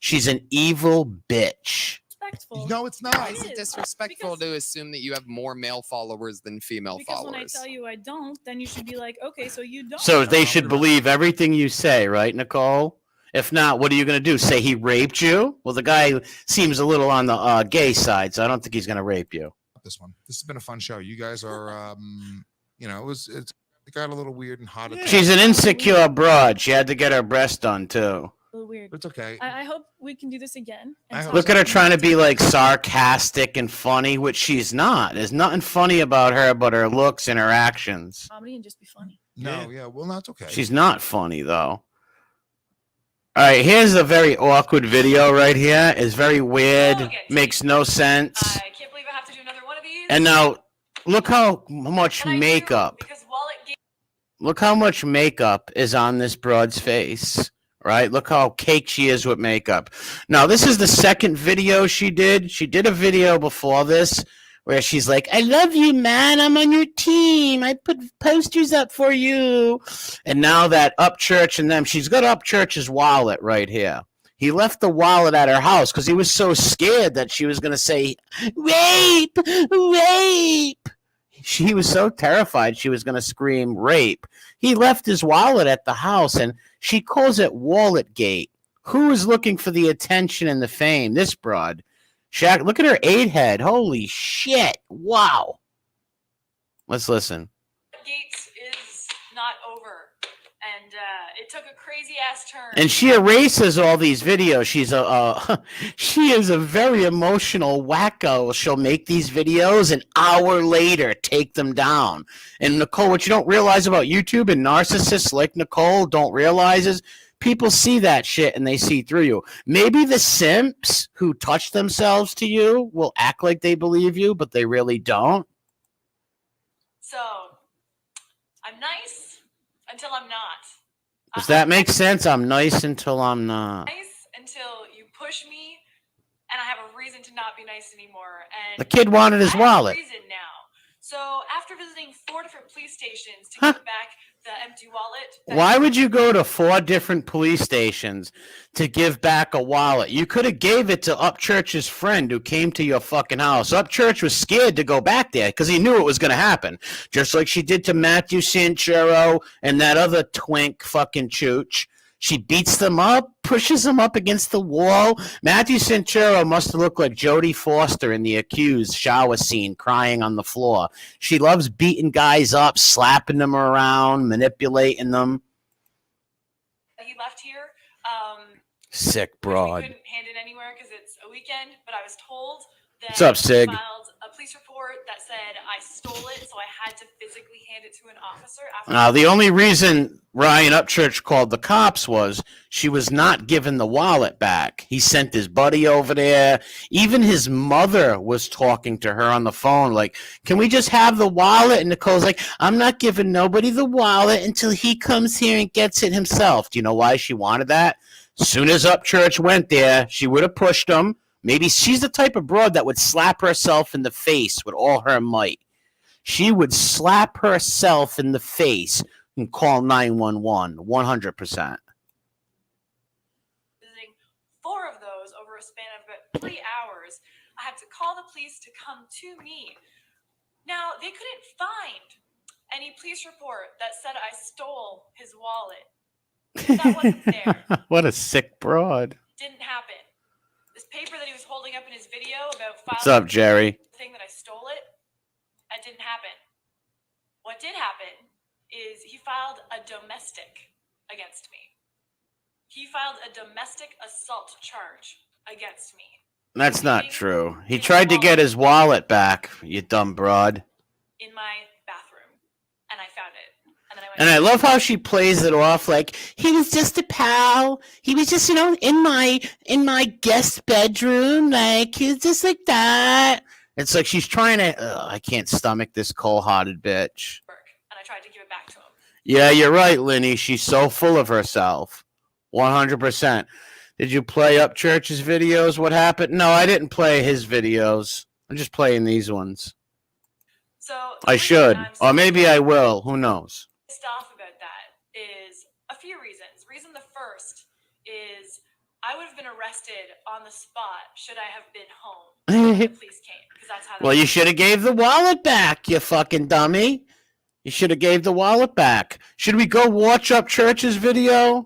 She's an evil bitch. Respectful. No, it's Why not. is it is, disrespectful because- to assume that you have more male followers than female Because when I followers? tell you I don't, then you should be like, okay, so you don't. So they should believe everything you say, right, Nicole? If not, what are you going to do? Say he raped you? Well, the guy seems a little on the gay side, so I don't think he's going to rape you. This one. This has been a fun show. You guys are, it got a little weird and hot. At She's an insecure broad. She had to get her breast done, too. A little weird. It's okay. I hope we can do this again. and I hope talk Look at her about trying to be mental like health. sarcastic and funny, which she's not. There's nothing funny about her but her looks and her actions. Comedy and just be funny. No, yeah. Well, that's okay. She's not funny, though. All right, here's a very awkward video right here. It's very weird, makes no sense. I can't believe I have to do another one of these. And now, look how much But I do, makeup. because Wallet gave Look how much makeup is on this broad's face, right? Look how caked she is with makeup. Now, this is the second video she did. She did a video before this where she's like, I love you, man. I'm on your team. I put posters up for you. And now that Upchurch and them, she's got Upchurch's wallet right here. He left the wallet at her house because he was so scared that she was going to say, rape, rape. She was so terrified she was going to scream rape. He left his wallet at the house, and she calls it Wallet Gate. Who is looking for the attention and the fame? This broad. Shaq, look at her 8 head. Holy shit. Wow. Let's listen. Gates is not over. And it took a crazy ass turn. And she erases all these videos. She is a very emotional wacko. She'll make these videos an hour later take them down. And Nicole, what you don't realize about YouTube and narcissists like Nicole don't realize is people see that shit and they see through you. Maybe the simps who touch themselves to you will act like they believe you, but they really don't. So, I'm nice until I'm not. Does that make sense? I'm nice until I'm not. Nice until you push me, and I have a reason to not be nice anymore. And The kid wanted his I have a wallet. reason now. So after visiting 4 different police stations to Huh. get back the empty wallet. that- Why would you go to 4 different police stations to give back a wallet? You could have gave it to Upchurch's friend who came to your fucking house. Upchurch was scared to go back there because he knew it was going to happen. Just like she did to Matthew Sanchero and that other twink fucking chooch. She beats them up, pushes them up against the wall. Matthew Sanchero must have looked like Jodie Foster in The Accused shower scene, crying on the floor. She loves beating guys up, slapping them around, manipulating them. He left here. Sick Which broad. we couldn't hand it anywhere because it's a weekend, but I was told that What's up, he Sig? filed a police report that said I stole it, so I had to physically hand it to an officer. After Now, the only reason Ryan Upchurch called the cops was she was not given the wallet back. He sent his buddy over there. Even his mother was talking to her on the phone, like, can we just have the wallet? And Nicole's like, I'm not giving nobody the wallet until he comes here and gets it himself. Do you know why she wanted that? Soon as Upchurch went there, she would have pushed him. Maybe she's the type of broad that would slap herself in the face with all her might. She would slap herself in the face and call 911, 100%. visiting 4 of those over a span of about 3 hours, I had to call the police to come to me. Now, they couldn't find any police report that said I stole his wallet. That wasn't there. What a sick broad. Didn't happen. This paper that he was holding up in his video about What's filing up, Jerry? the thing that I stole it, that didn't happen. What did happen is he filed a domestic against me. He filed a domestic assault charge against me. That's not true. He tried to get his wallet back, you dumb broad. in my bathroom, and I found it. And then I went. And I love how she plays it off like he was just a pal. He was just, in my guest bedroom, like he was just like that. It's like she's trying to. I can't stomach this cold-hearted bitch. And I tried to give it back to him. Yeah, you're right, Linny. She's so full of herself. 100%. Did you play Upchurch's videos? What happened? No, I didn't play his videos. I'm just playing these ones. So I should. Or maybe I will. Who knows? Pissed off about that is a few reasons. Reason the first is I would have been arrested on the spot should I have been home when the police came. Because that's how. Well, you should have gave the wallet back, you fucking dummy. You should have gave the wallet back. Should we go watch Upchurch's video?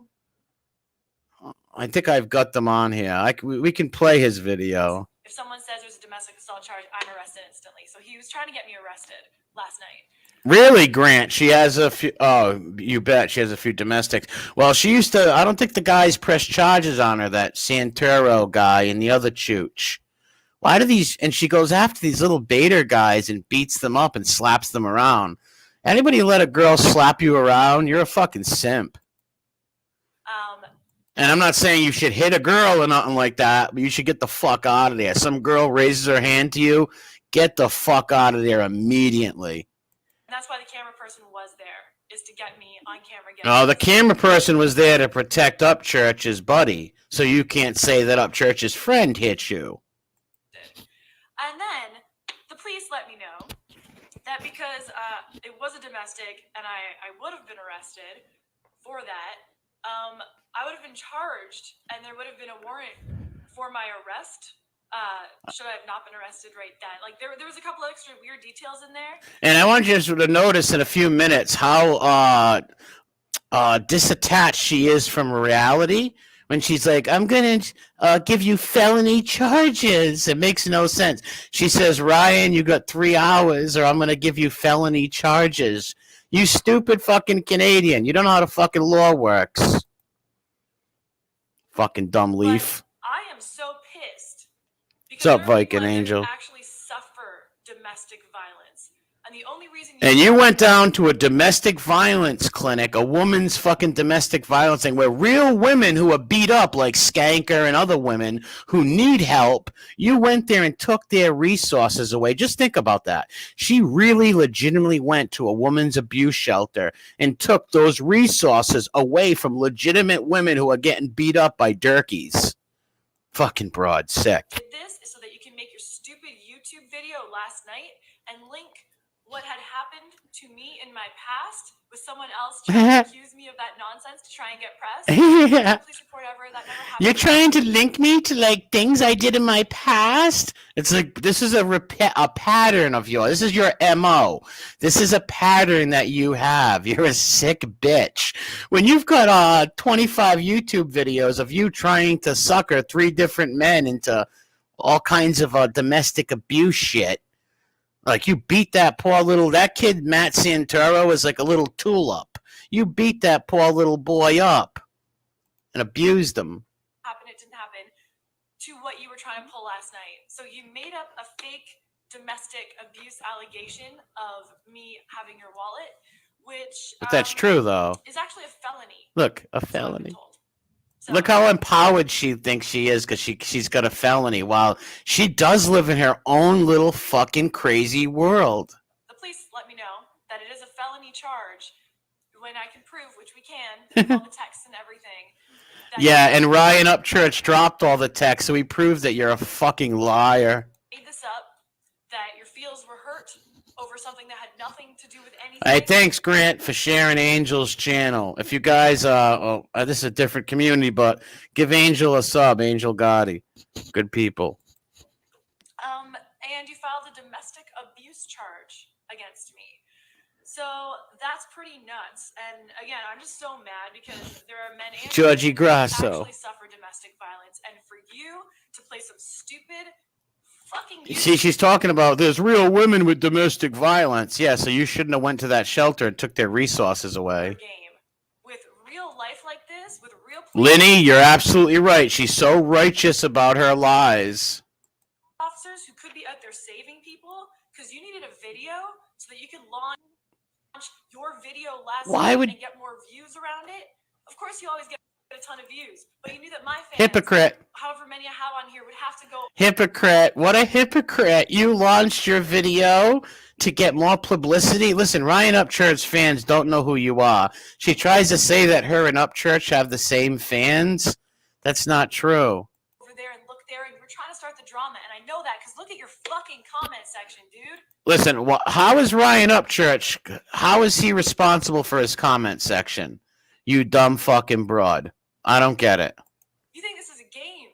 I think I've got them on here. We can play his video. If someone says there's a domestic assault charge, I'm arrested instantly. So he was trying to get me arrested last night. Really, Grant? She has a few. Oh, you bet she has a few domestics. Well, she used to. I don't think the guys press charges on her. That Santoro guy and the other chooch. Why do these? And she goes after these little baiter guys and beats them up and slaps them around. Anybody let a girl slap you around? You're a fucking simp. And I'm not saying you should hit a girl or nothing like that, but you should get the fuck out of there. Some girl raises her hand to you, get the fuck out of there immediately. And that's why the camera person was there, is to get me on camera. Oh, the camera person was there to protect Upchurch's buddy, so you can't say that Upchurch's friend hit you. And then the police let me know that because it was a domestic and I would have been arrested for that, I would have been charged and there would have been a warrant for my arrest. Should I have not been arrested right then? Like there was a couple extra weird details in there. And I want you to notice in a few minutes how disattached she is from reality. When she's like, I'm going to give you felony charges. It makes no sense. She says, Ryan, you got 3 hours or I'm going to give you felony charges. You stupid fucking Canadian. You don't know how the fucking law works. Fucking dumb leaf. But I am so pissed. What's up, Viking Angel? Actually suffer domestic violence. And the only reason And you went down to a domestic violence clinic, a woman's fucking domestic violence thing, where real women who are beat up, like Skanker and other women who need help, you went there and took their resources away. Just think about that. She really legitimately went to a woman's abuse shelter and took those resources away from legitimate women who are getting beat up by durkies. Fucking broad, sick. This is so that you can make your stupid YouTube video last night and link what had happened to me in my past with someone else trying to accuse me of that nonsense to try and get press. Yeah. Police report ever, that never happened. You're trying to link me to like things I did in my past? It's like this is a pattern of yours. This is your MO. This is a pattern that you have. You're a sick bitch. When you've got 25 YouTube videos of you trying to sucker 3 different men into all kinds of domestic abuse shit. Like you beat that kid Matt Santoro is like a little tulip. You beat that poor little boy up and abused him. It didn't happen to what you were trying to pull last night. So you made up a fake domestic abuse allegation of me having your wallet, which But that's true though. is actually a felony. Look, a So I've been felony. told. So, Look how empowered she thinks she is because she's got a felony while she does live in her own little fucking crazy world. the police let me know that it is a felony charge when I can prove, which we can, all the texts and everything. that Yeah, you and Ryan Upchurch dropped all the text, so he proved that you're a fucking liar. made this up, that your feels were hurt over something that had nothing to do with anything. Hey, thanks, Grant, for sharing Angel's channel. If you guys, this is a different community, but give Angel a sub, Angel Gotti. Good people. And you filed a domestic abuse charge against me. So that's pretty nuts. And again, I'm just so mad because there are men and Georgie women who Grasso. actually suffer domestic violence. And for you to play some stupid fucking See, she's talking about there's real women with domestic violence. Yeah, so you shouldn't have went to that shelter and took their resources away. game with real life like this, with real Linny, you're absolutely right. She's so righteous about her lies. your video last Why night would- and get more views around it. Of course, you always get a ton of views, but you knew that my fans, Hypocrite. however many I have on here, would have to go. Hypocrite. What a hypocrite. You launched your video to get more publicity. Listen, Ryan Upchurch fans don't know who you are. She tries to say that her and Upchurch have the same fans. That's not true. Over there and look there, and we're trying to start the drama, and I know that because look at your fucking comment section, dude. Listen, how is Ryan Upchurch, how is he responsible for his comment section? You dumb fucking broad. I don't get it. You think this is a game?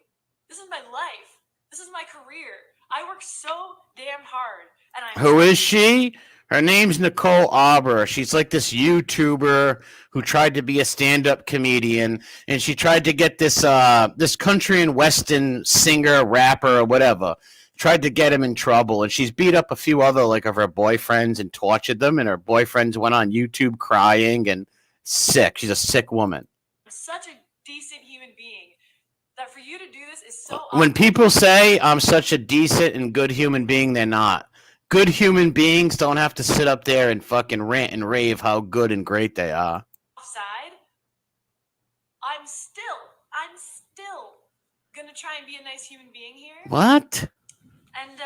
This is my life. This is my career. I work so damn hard, and I'm. Who is she? Her name's Nicole Abor. She's like this YouTuber who tried to be a stand-up comedian, and she tried to get this this country and western singer, rapper, or whatever. Tried to get him in trouble, and she's beat up a few other like of her boyfriends and tortured them, and her boyfriends went on YouTube crying and sick. She's a sick woman. I'm such a decent human being that for you to do this is so. When people say I'm such a decent and good human being, they're not. Good human beings don't have to sit up there and fucking rant and rave how good and great they are. Offside, I'm still gonna try and be a nice human being here. What? And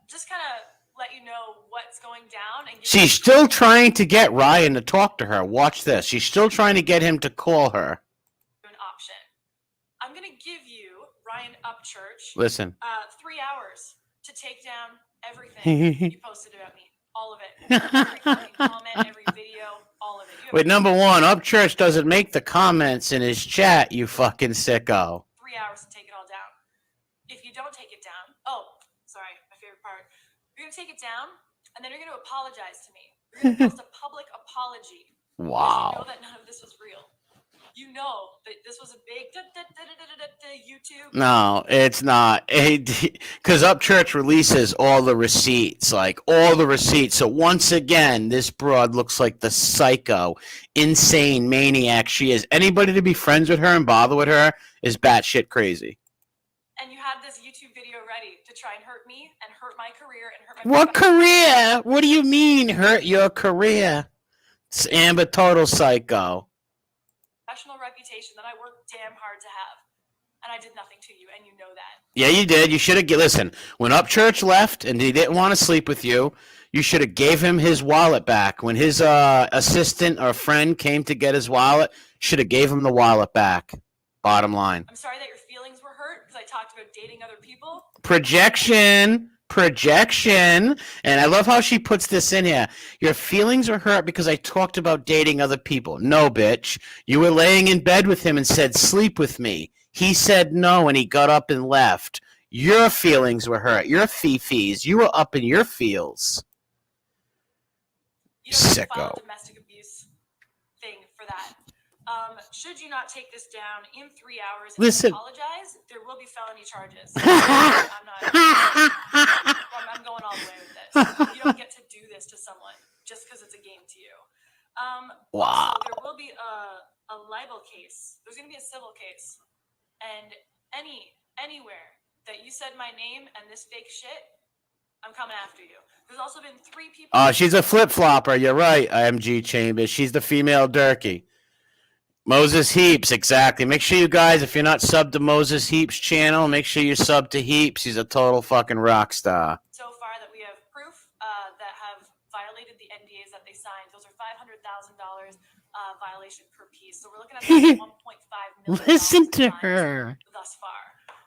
just kind of let you know what's going down. And give She's still trying to get Ryan to talk to her. Watch this. She's still trying to get him to call her. you an option. I'm gonna give you Ryan Upchurch Listen. 3 hours to take down everything you posted about me, all of it, every fucking comment, every video, all of it. You have Wait, number one, Upchurch doesn't make the comments in his chat, you fucking sicko. 3 hours to take it all down. If you don't take it down, oh, sorry, my favorite part. You're gonna take it down, and then you're gonna apologize to me. You're gonna post a public apology. Because you know Wow. that none of this was real. You know that this was a big YouTube. No, it's not. Because Upchurch releases all the receipts, like all the receipts. So once again, this broad looks like the psycho, insane maniac she is. Anybody to be friends with her and bother with her is batshit crazy. And you had this YouTube video ready to try and hurt me and hurt my career and hurt my. What career? What do you mean hurt your career? It's Amber total psycho. Professional reputation that I worked damn hard to have, and I did nothing to you, and you know that. Yeah, you did. You should have. Listen, when Upchurch left and he didn't want to sleep with you, you should have gave him his wallet back. When his assistant or friend came to get his wallet, should have gave him the wallet back. Bottom line. I'm sorry that your feelings were hurt because I talked about dating other people. Projection. And I love how she puts this in here. Your feelings were hurt because I talked about dating other people. No, bitch. You were laying in bed with him and said, sleep with me. He said no, and he got up and left. Your feelings were hurt. Your fifis. You were up in your feels. You don't have to file Sicko. a domestic abuse thing for that. Should you not take this down in 3 hours and Listen. apologize, there will be felony charges. I'm going all the way with this. You don't get to do this to someone just because it's a game to you. Wow. Also, there will be a libel case. There's going to be a civil case. And anywhere that you said my name and this fake shit, I'm coming after you. There's also been 3 people. Oh, she's a flip-flopper. You're right, IMG Chambers. She's the female Durkee. Moses Heaps, exactly. Make sure you guys, if you're not subbed to Moses Heaps' channel, make sure you sub to Heaps. He's a total fucking rock star. So far that we have proof that have violated the NDAs that they signed. Those are $500,000 violation per piece. So we're looking at $1.5 million. Listen to fines her. Thus far.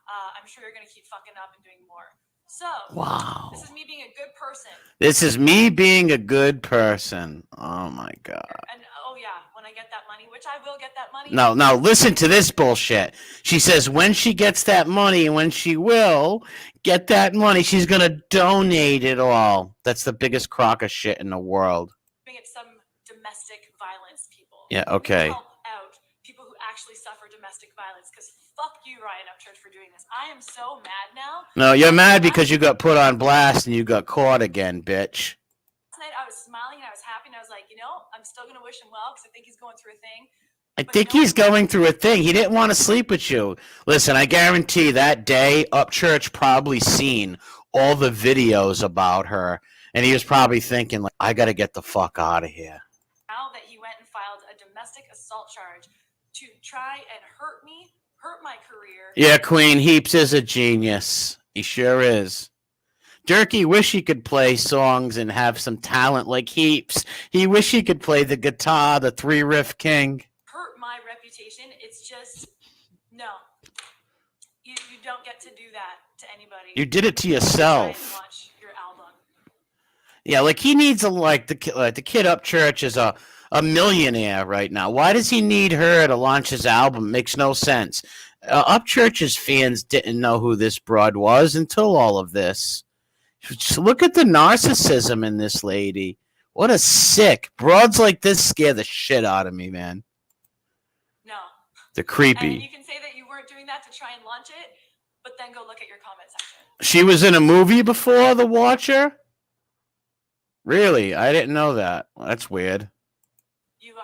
I'm sure you're going to keep fucking up and doing more. So, Wow. this is me being a good person. This is me being a good person. Oh, my God. And, oh yeah, when I get that money, which I will get that money. No, now listen to this bullshit. She says when she gets that money, when she will get that money, she's going to donate it all. That's the biggest crock of shit in the world. Giving it some domestic violence people. Yeah, We okay. help out people who actually suffer domestic violence because fuck you, Ryan Upchurch, for doing this. I am so mad now. No, you're mad because you got put on blast and you got caught again, bitch. Last night I was smiling and I was happy and I was like, you know, I'm still going to wish him well because I think he's going through a thing. I think he's going through a thing. He didn't want to sleep with you. Listen, I guarantee that day, Upchurch probably seen all the videos about her, and he was probably thinking, like, I got to get the fuck out of here. domestic assault charge to try and hurt me, hurt my career. Yeah, Queen Heaps is a genius. He sure is. Durkee wish he could play songs and have some talent like Heaps. He wish he could play the guitar, the 3-riff king. Hurt my reputation. It's just, no. You don't get to do that to anybody. You did it to Try and yourself. launch your album. Yeah, like he needs a the kid Upchurch is a millionaire right now. Why does he need her to launch his album? Makes no sense. Upchurch's fans didn't know who this broad was until all of this. Just look at the narcissism in this lady. What a sick. Broads like this scare the shit out of me, man. No. They're And creepy. you can say that you weren't doing that to try and launch it, but then go look at your comment section. She was in a movie before The Watcher? Really? I didn't know that. That's weird. You 100%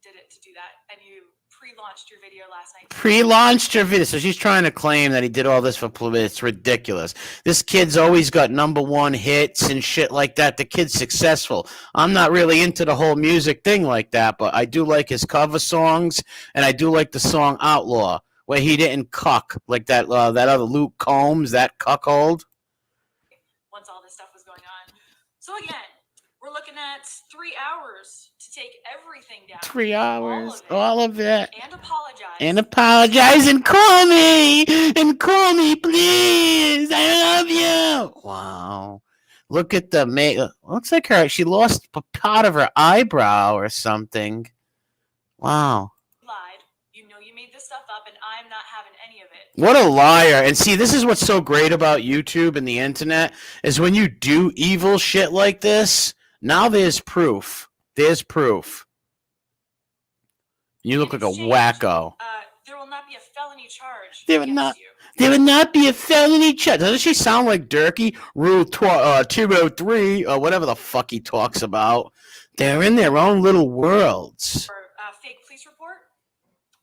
did it to do that, and you pre-launched your video last night. Pre-launched her video. So she's trying to claim that he did all this for publicity. It's ridiculous. This kid's always got #1 hits and shit like that. The kid's successful. I'm not really into the whole music thing like that, but I do like his cover songs, and I do like the song Outlaw, where he didn't cuck like that other Luke Combs, that cuckold. Once all this stuff was going on. So again, we're looking at 3 hours to take everything down. 3 hours. All of it. And apologize. And apologize and call me. And call me, please. I love you. Wow. Look at the looks like she lost part of her eyebrow or something. Wow. Lied. You know you made this stuff up, and I'm not having any of it. What a liar. And see, this is what's so great about YouTube and the internet is when you do evil shit like this, now there's proof. There's proof. You look like a wacko. There will not be a felony charge. There would not be a felony charge. Doesn't she sound like Durkee? Rule 203 or whatever the fuck he talks about. They're in their own little worlds. Or fake police report,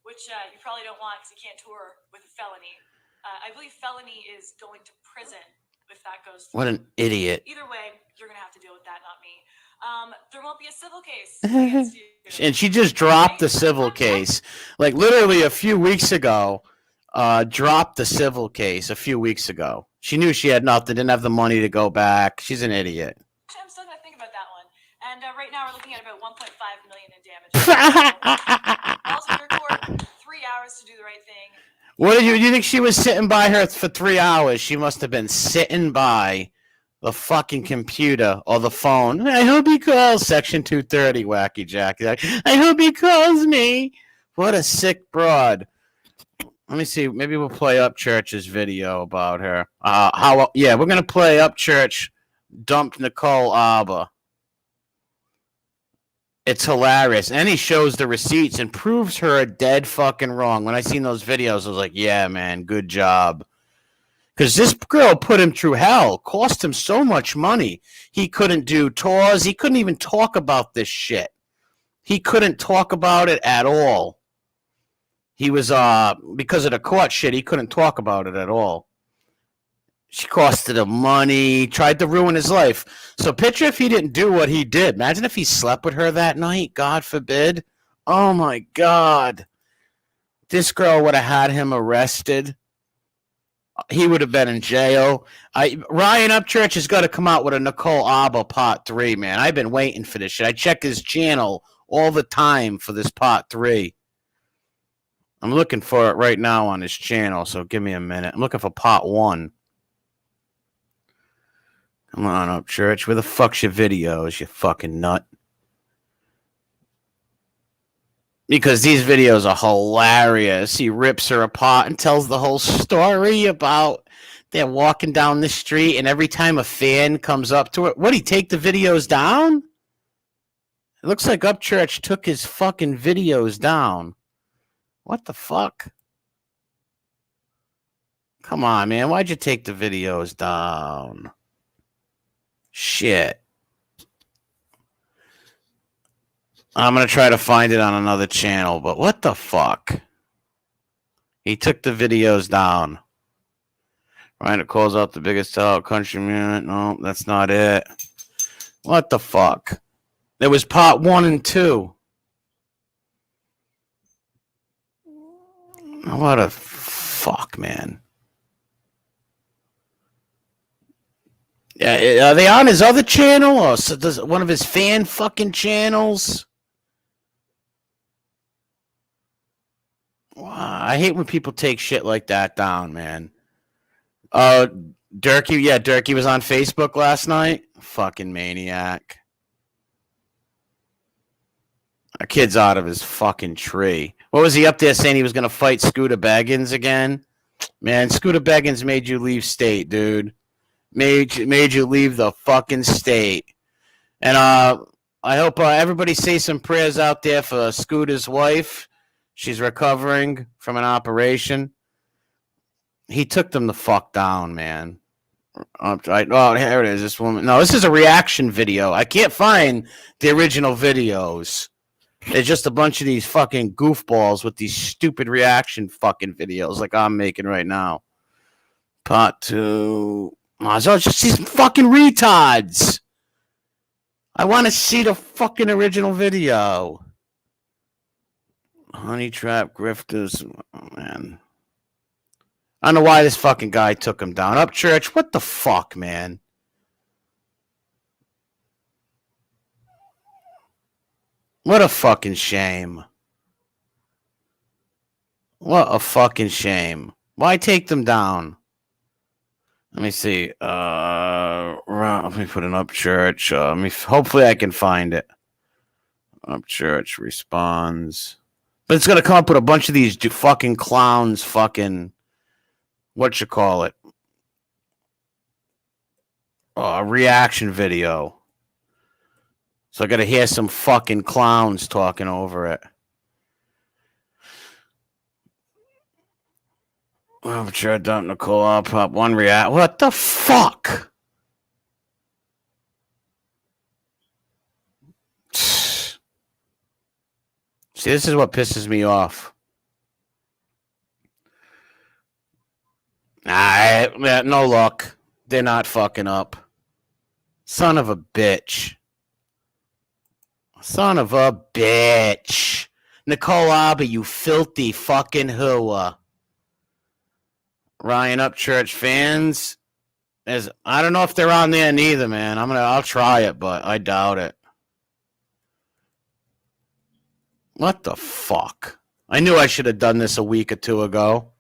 which you probably don't want because you can't tour with a felony. I believe felony is going to prison if that goes through. What an idiot. Either way, you're going to have to deal with that, not me. There won't be a civil case against you. And she just dropped the civil case. Like literally a few weeks ago, dropped the civil case a few weeks ago. She knew she had nothing, didn't have the money to go back. She's an idiot. Actually, I'm still going to think about that one. And right now we're looking at about 1.5 million in damage. Also, your court, 3 hours to do the right thing. What do you think she was sitting by her for 3 hours? She must have been sitting by the fucking computer or the phone. I hope he calls Section 230, Wacky Jackie. I hope he calls me. What a sick broad. Let me see. Maybe we'll play Upchurch's video about her. We're going to play Upchurch dumped Nicole Abor. It's hilarious. And he shows the receipts and proves her dead fucking wrong. When I seen those videos, I was like, yeah, man, good job. Because this girl put him through hell. Cost him so much money. He couldn't do tours. He couldn't even talk about this shit. He couldn't talk about it at all. He was, because of the court shit, he couldn't talk about it at all. She costed him money, tried to ruin his life. So picture if he didn't do what he did. Imagine if he slept with her that night, God forbid. Oh, my God. This girl would have had him arrested. He would have been in jail. Ryan Upchurch has got to come out with a Nicole Abor Part 3, man. I've been waiting for this shit. I check his channel all the time for this Part 3. I'm looking for it right now on his channel, so give me a minute. I'm looking for Part 1. Come on, Upchurch. Where the fuck's your videos, you fucking nut? Because these videos are hilarious. He rips her apart and tells the whole story about they're walking down the street, and every time a fan comes up to it, what, he take the videos down? It looks like Upchurch took his fucking videos down. What the fuck? Come on, man. Why'd you take the videos down? Shit. I'm going to try to find it on another channel, but what the fuck? He took the videos down. Ryan, it calls out the biggest sellout country music. No, that's not it. What the fuck? There was Part 1 and 2. What a fuck, man. Yeah, are they on his other channel or does one of his fan fucking channels? Wow, I hate when people take shit like that down, man. Durkee was on Facebook last night. Fucking maniac. A kid's out of his fucking tree. What was he up there saying he was going to fight Scooter Beggins again? Man, Scooter Beggins made you leave state, dude. Made you leave the fucking state. And I hope everybody say some prayers out there for Scooter's wife. She's recovering from an operation. He took them the fuck down, man. Oh, here it is. This woman. No, this is a reaction video. I can't find the original videos. There's just a bunch of these fucking goofballs with these stupid reaction fucking videos like I'm making right now. Part 2. Oh, it's just these fucking retards. I want to see the fucking original video. Honey trap grifters. Oh, man. I don't know why this fucking guy took him down. Up church. What the fuck, man? What a fucking shame. What a fucking shame. Why take them down? Let me see. Let me put an up church. Hopefully I can find it. Up church responds. But it's gonna come up with a bunch of these fucking clowns. Fucking what you call it? A reaction video. So I gotta hear some fucking clowns talking over it. Oh, sure, don't Nicole. I'll pop one react. What the fuck? See, this is what pisses me off. No luck. They're not fucking up. Son of a bitch. Son of a bitch. Nicole Abor, you filthy fucking hooah. Ryan Upchurch fans. I don't know if they're on there neither, man. I'll try it, but I doubt it. What the fuck? I knew I should have done this a week or two ago.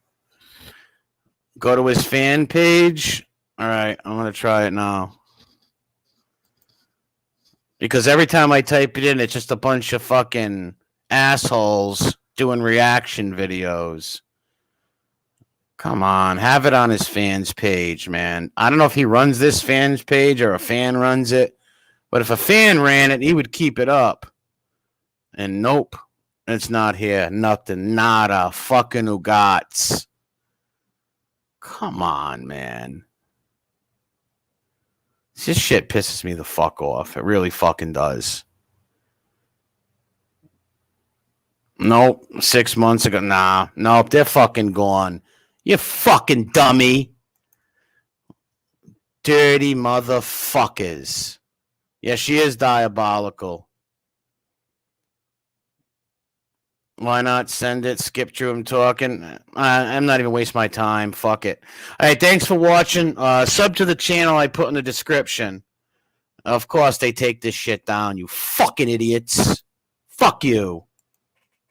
Go to his fan page. All right, I'm going to try it now. Because every time I type it in, it's just a bunch of fucking assholes doing reaction videos. Come on, have it on his fans page, man. I don't know if he runs this fans page or a fan runs it. But if a fan ran it, he would keep it up. And nope, it's not here. Nothing. Nada. Fucking ugats. Come on, man. This shit pisses me the fuck off. It really fucking does. Nope. 6 months ago. Nah. Nope. They're fucking gone. You fucking dummy. Dirty motherfuckers. Yeah, she is diabolical. Why not send it? Skip through him talking. I'm not even wasting my time. Fuck it. All right, thanks for watching. Sub to the channel I put in the description. Of course, they take this shit down, you fucking idiots. Fuck you.